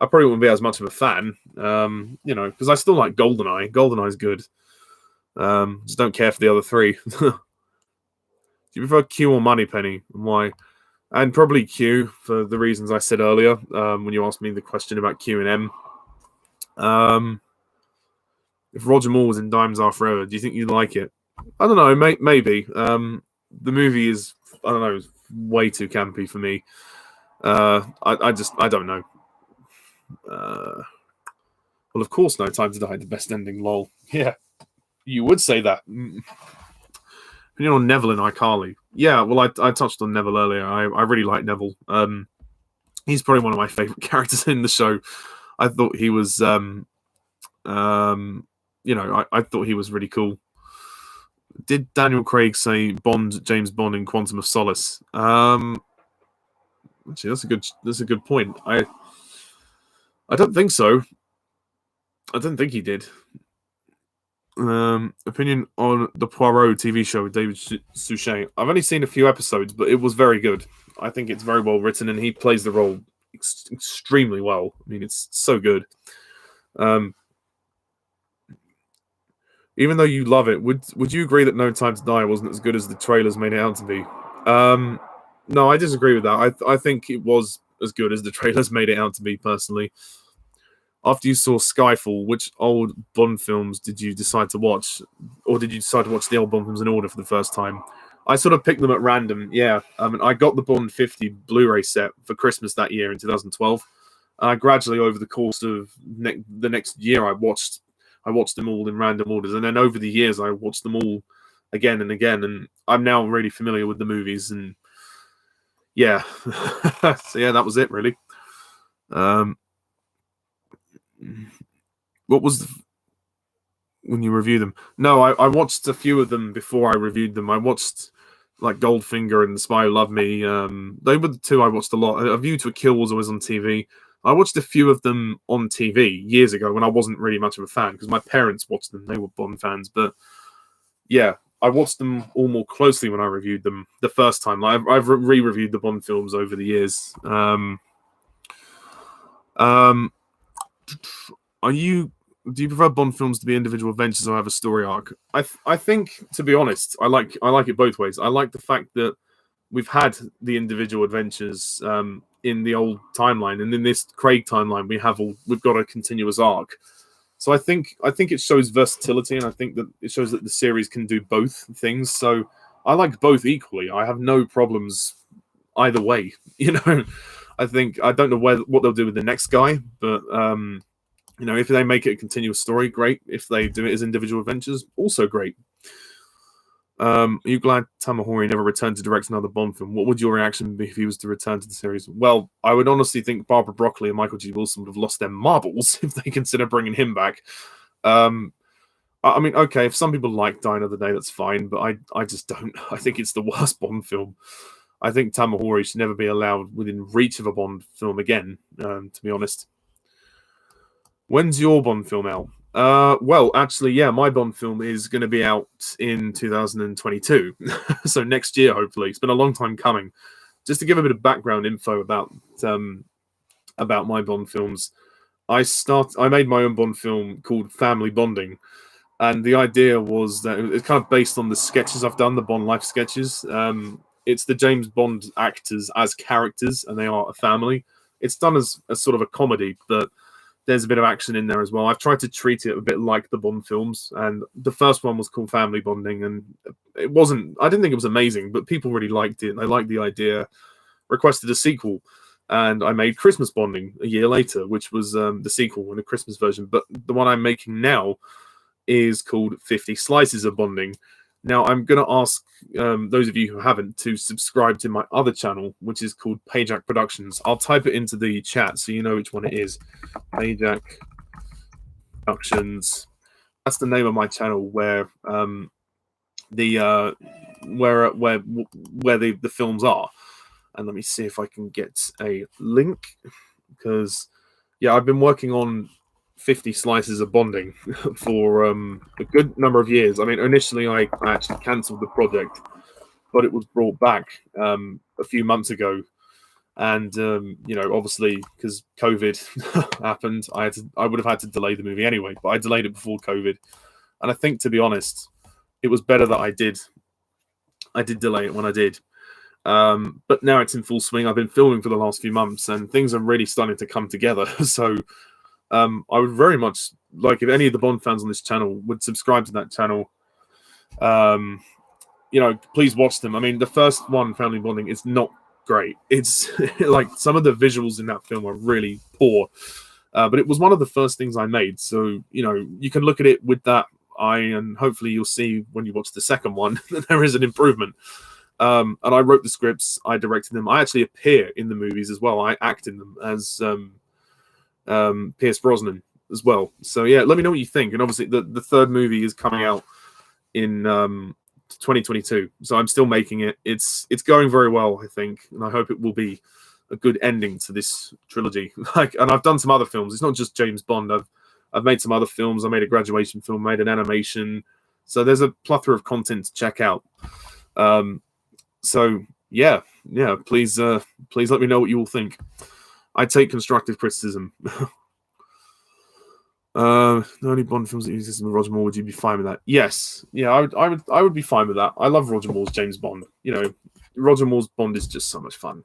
I probably wouldn't be as much of a fan. Because I still like GoldenEye. GoldenEye's good. Just don't care for the other three. Do you prefer Q or Moneypenny, and why? And probably Q for the reasons I said earlier when you asked me the question about Q and M. If Roger Moore was in Diamonds Are Forever, do you think you'd like it? I don't know, maybe. The movie is, I don't know, way too campy for me. I don't know. Well, of course, No Time to Die, the best ending, lol. Yeah, you would say that. Neville and Icarly. Yeah, well, I touched on Neville earlier. I really like Neville. He's probably one of my favorite characters in the show. I thought he was, I thought he was really cool. Did Daniel Craig say James Bond in Quantum of Solace? Actually, that's a good point. I don't think so. I don't think he did. Opinion on the Poirot TV show with David Suchet. I've only seen a few episodes, but it was very good. I think it's very well written, and he plays the role extremely well. I mean, it's so good. Even though you love it, would you agree that No Time to Die wasn't as good as the trailers made it out to be? No, I disagree with that. I think it was as good as the trailers made it out to be, personally. After you saw Skyfall, which old Bond films did you decide to watch? Or did you decide to watch the old Bond films in order for the first time? I sort of picked them at random, yeah. I got the Bond 50 Blu-ray set for Christmas that year in 2012. Gradually, over the course of the next year, I watched them all in random orders. And then over the years, I watched them all again and again. And I'm now really familiar with the movies. And yeah. So yeah, that was it, really. What was when you review them? No, I watched a few of them before I reviewed them. I watched like Goldfinger and The Spy Who Loved Me. They were the two I watched a lot. A View to a Kill was always on TV. I watched a few of them on TV years ago when I wasn't really much of a fan because my parents watched them. They were Bond fans, but yeah, I watched them all more closely when I reviewed them the first time. I've re-reviewed the Bond films over the years. Do you prefer Bond films to be individual adventures or have a story arc? I think, to be honest, I like it both ways. I like the fact that we've had the individual adventures in the old timeline, and in this Craig timeline, we've got a continuous arc. So I think it shows versatility, and I think that it shows that the series can do both things. So I like both equally. I have no problems either way. I don't know what they'll do with the next guy, but if they make it a continuous story, great. If they do it as individual adventures, also great. Are you glad Tamahori never returned to direct another Bond film? What would your reaction be if he was to return to the series? Well, I would honestly think Barbara Broccoli and Michael G. Wilson would have lost their marbles if they consider bringing him back. I mean, okay, if some people like Die Another Day, that's fine, but I just don't. I think it's the worst Bond film. I think Tamahori should never be allowed within reach of a Bond film again, to be honest. When's your Bond film out? Well, actually, yeah, my Bond film is going to be out in 2022. So next year, hopefully. It's been a long time coming. Just to give a bit of background info about my Bond films, I made my own Bond film called Family Bonding. And the idea was that it's kind of based on the sketches I've done, the Bond life sketches. It's the James Bond actors as characters, and they are a family. It's done as a sort of a comedy, but there's a bit of action in there as well. I've tried to treat it a bit like the Bond films, and the first one was called Family Bonding, and I didn't think it was amazing, but people really liked it. They liked the idea, requested a sequel, and I made Christmas Bonding a year later, which was the sequel and a Christmas version. But the one I'm making now is called 50 Slices of Bonding. Now, I'm going to ask those of you who haven't to subscribe to my other channel, which is called Pajak Productions. I'll type it into the chat so you know which one it is. Pajak Productions. That's the name of my channel where the films are. And let me see if I can get a link, because yeah, I've been working on 50 Slices of Bonding for a good number of years. I mean, initially I actually cancelled the project, but it was brought back a few months ago. And, obviously, because COVID happened, I would have had to delay the movie anyway, but I delayed it before COVID. And I think, to be honest, it was better that I did delay it when I did. But now it's in full swing. I've been filming for the last few months, and things are really starting to come together. So I would very much like if any of the Bond fans on this channel would subscribe to that channel. Please watch them. I mean, the first one, Family Bonding, is not great. It's like some of the visuals in that film are really poor. But it was one of the first things I made. So, you can look at it with that eye, and hopefully you'll see when you watch the second one that there is an improvement. And I wrote the scripts, I directed them. I actually appear in the movies as well. I act in them as Pierce Brosnan as well. So yeah, let me know what you think. And obviously the third movie is coming out in 2022. So I'm still making it. It's going very well, I think, and I hope it will be a good ending to this trilogy. And I've done some other films. It's not just James Bond. I've made some other films. I made a graduation film, made an animation. So there's a plethora of content to check out. So yeah, please let me know what you all think. I take constructive criticism. The only Bond films that use this with Roger Moore, would you be fine with that? Yes. Yeah, I would be fine with that. I love Roger Moore's James Bond. Roger Moore's Bond is just so much fun.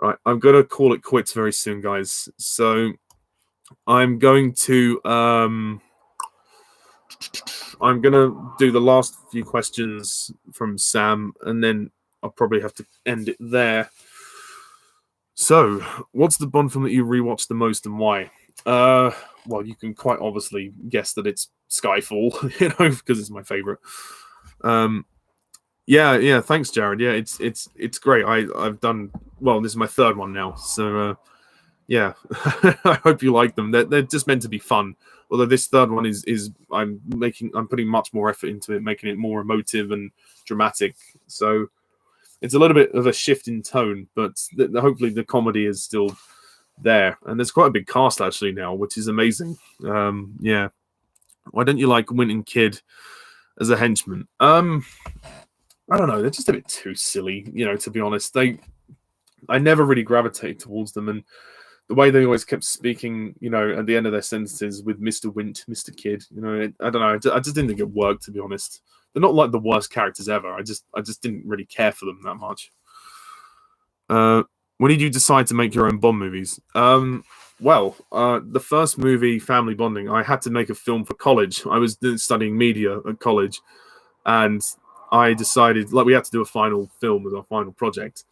Right, I'm gonna call it quits very soon, guys. So I'm going to do the last few questions from Sam, and then I'll probably have to end it there. So, what's the Bond film that you rewatched the most, and why? Well, you can quite obviously guess that it's Skyfall, because it's my favorite. Yeah. Thanks, Jared. Yeah, it's great. I've done well. This is my third one now, so yeah, I hope you like them. They're just meant to be fun. Although this third one is I'm putting much more effort into it, making it more emotive and dramatic. So it's a little bit of a shift in tone, but hopefully the comedy is still there. And there's quite a big cast actually now, which is amazing. Yeah. Why don't you like Winton Kid as a henchman? I don't know. They're just a bit too silly, to be honest. I never really gravitated towards them, and the way they always kept speaking, at the end of their sentences with Mr. Wint, Mr. Kid, I don't know. I just didn't think it worked, to be honest. They're not like the worst characters ever. I just didn't really care for them that much. When did you decide to make your own Bond movies? Well, the first movie, Family Bonding, I had to make a film for college. I was studying media at college, and I decided we had to do a final film as our final project.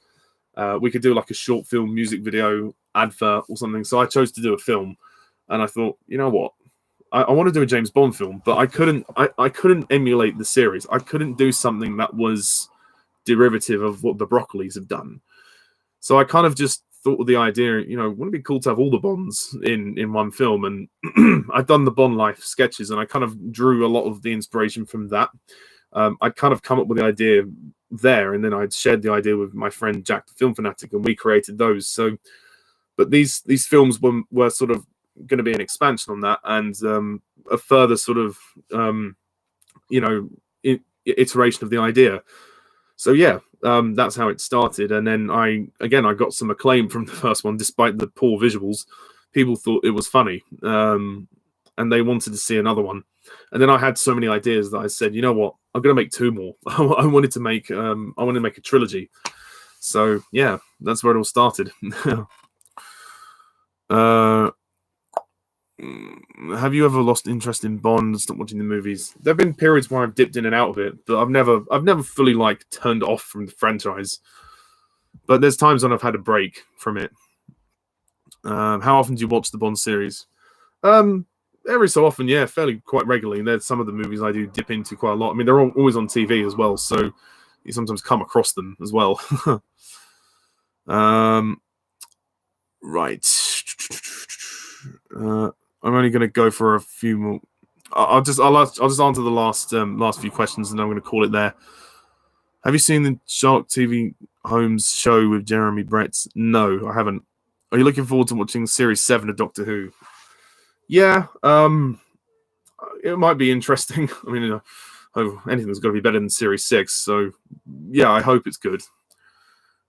We could do like a short film, music video, advert or something. So I chose to do a film, and I thought, you know what? I want to do a James Bond film, but I couldn't emulate the series. I couldn't do something that was derivative of what the Broccolis have done. So I kind of just thought of the idea, wouldn't it be cool to have all the Bonds in one film? And I'd done the Bond life sketches, and I kind of drew a lot of the inspiration from that. I'd kind of come up with the idea there, and then I'd shared the idea with my friend Jack, the film fanatic, and we created those. So, but these films were sort of going to be an expansion on that, and a further sort of iteration of the idea. So yeah, that's how it started. And then I got some acclaim from the first one, despite the poor visuals. People thought it was funny, and they wanted to see another one. And then I had so many ideas that I said, you know what, I'm going to make two more. I wanted to make a trilogy. So yeah, that's where it all started. Have you ever lost interest in Bond and stopped watching the movies? There have been periods where I've dipped in and out of it, but I've never fully turned off from the franchise. But there's times when I've had a break from it. How often do you watch the Bond series? Every so often, yeah, quite regularly. And there's some of the movies I do dip into quite a lot. I mean, they're always on TV as well, so you sometimes come across them as well. Right. I'm only going to go for a few more. I'll just answer the last few questions, and I'm going to call it there. Have you seen the Sherlock TV Holmes show with Jeremy Brett? No, I haven't. Are you looking forward to watching Series 7 of Doctor Who? Yeah, it might be interesting. I mean, anything's got to be better than Series 6, so yeah, I hope it's good.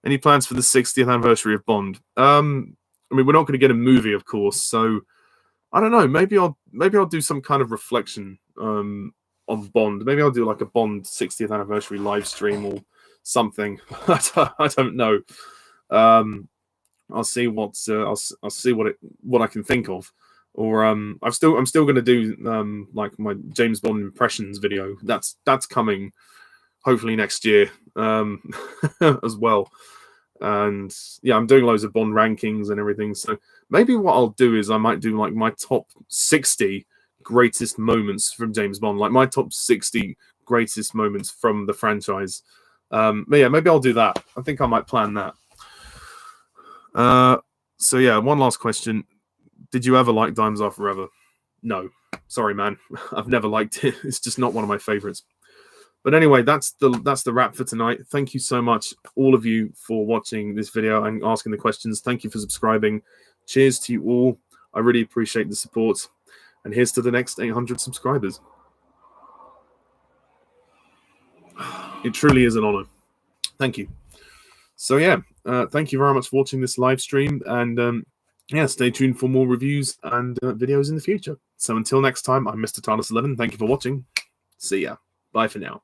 Any plans for the 60th anniversary of Bond? I mean, we're not going to get a movie, of course, so I don't know. Maybe I'll do some kind of reflection on Bond. Maybe I'll do like a Bond 60th anniversary live stream or something. I don't know. I'll see what I can think of. Or I'm still going to do like my James Bond impressions video. That's coming hopefully next year as well. And yeah, I'm doing loads of Bond rankings and everything. So maybe what I'll do is I might do like my top 60 greatest moments from James Bond, like my top 60 greatest moments from the franchise. But yeah, maybe I'll do that. I think I might plan that. So yeah, one last question. Did you ever like Diamonds Are Forever? No. Sorry, man. I've never liked it. It's just not one of my favorites. But anyway, that's the wrap for tonight. Thank you so much, all of you, for watching this video and asking the questions. Thank you for subscribing. Cheers to you all. I really appreciate the support. And here's to the next 800 subscribers. It truly is an honor. Thank you. So yeah, thank you very much for watching this live stream. And yeah, stay tuned for more reviews and videos in the future. So until next time, I'm Mr. TARDIS11. Thank you for watching. See ya. Bye for now.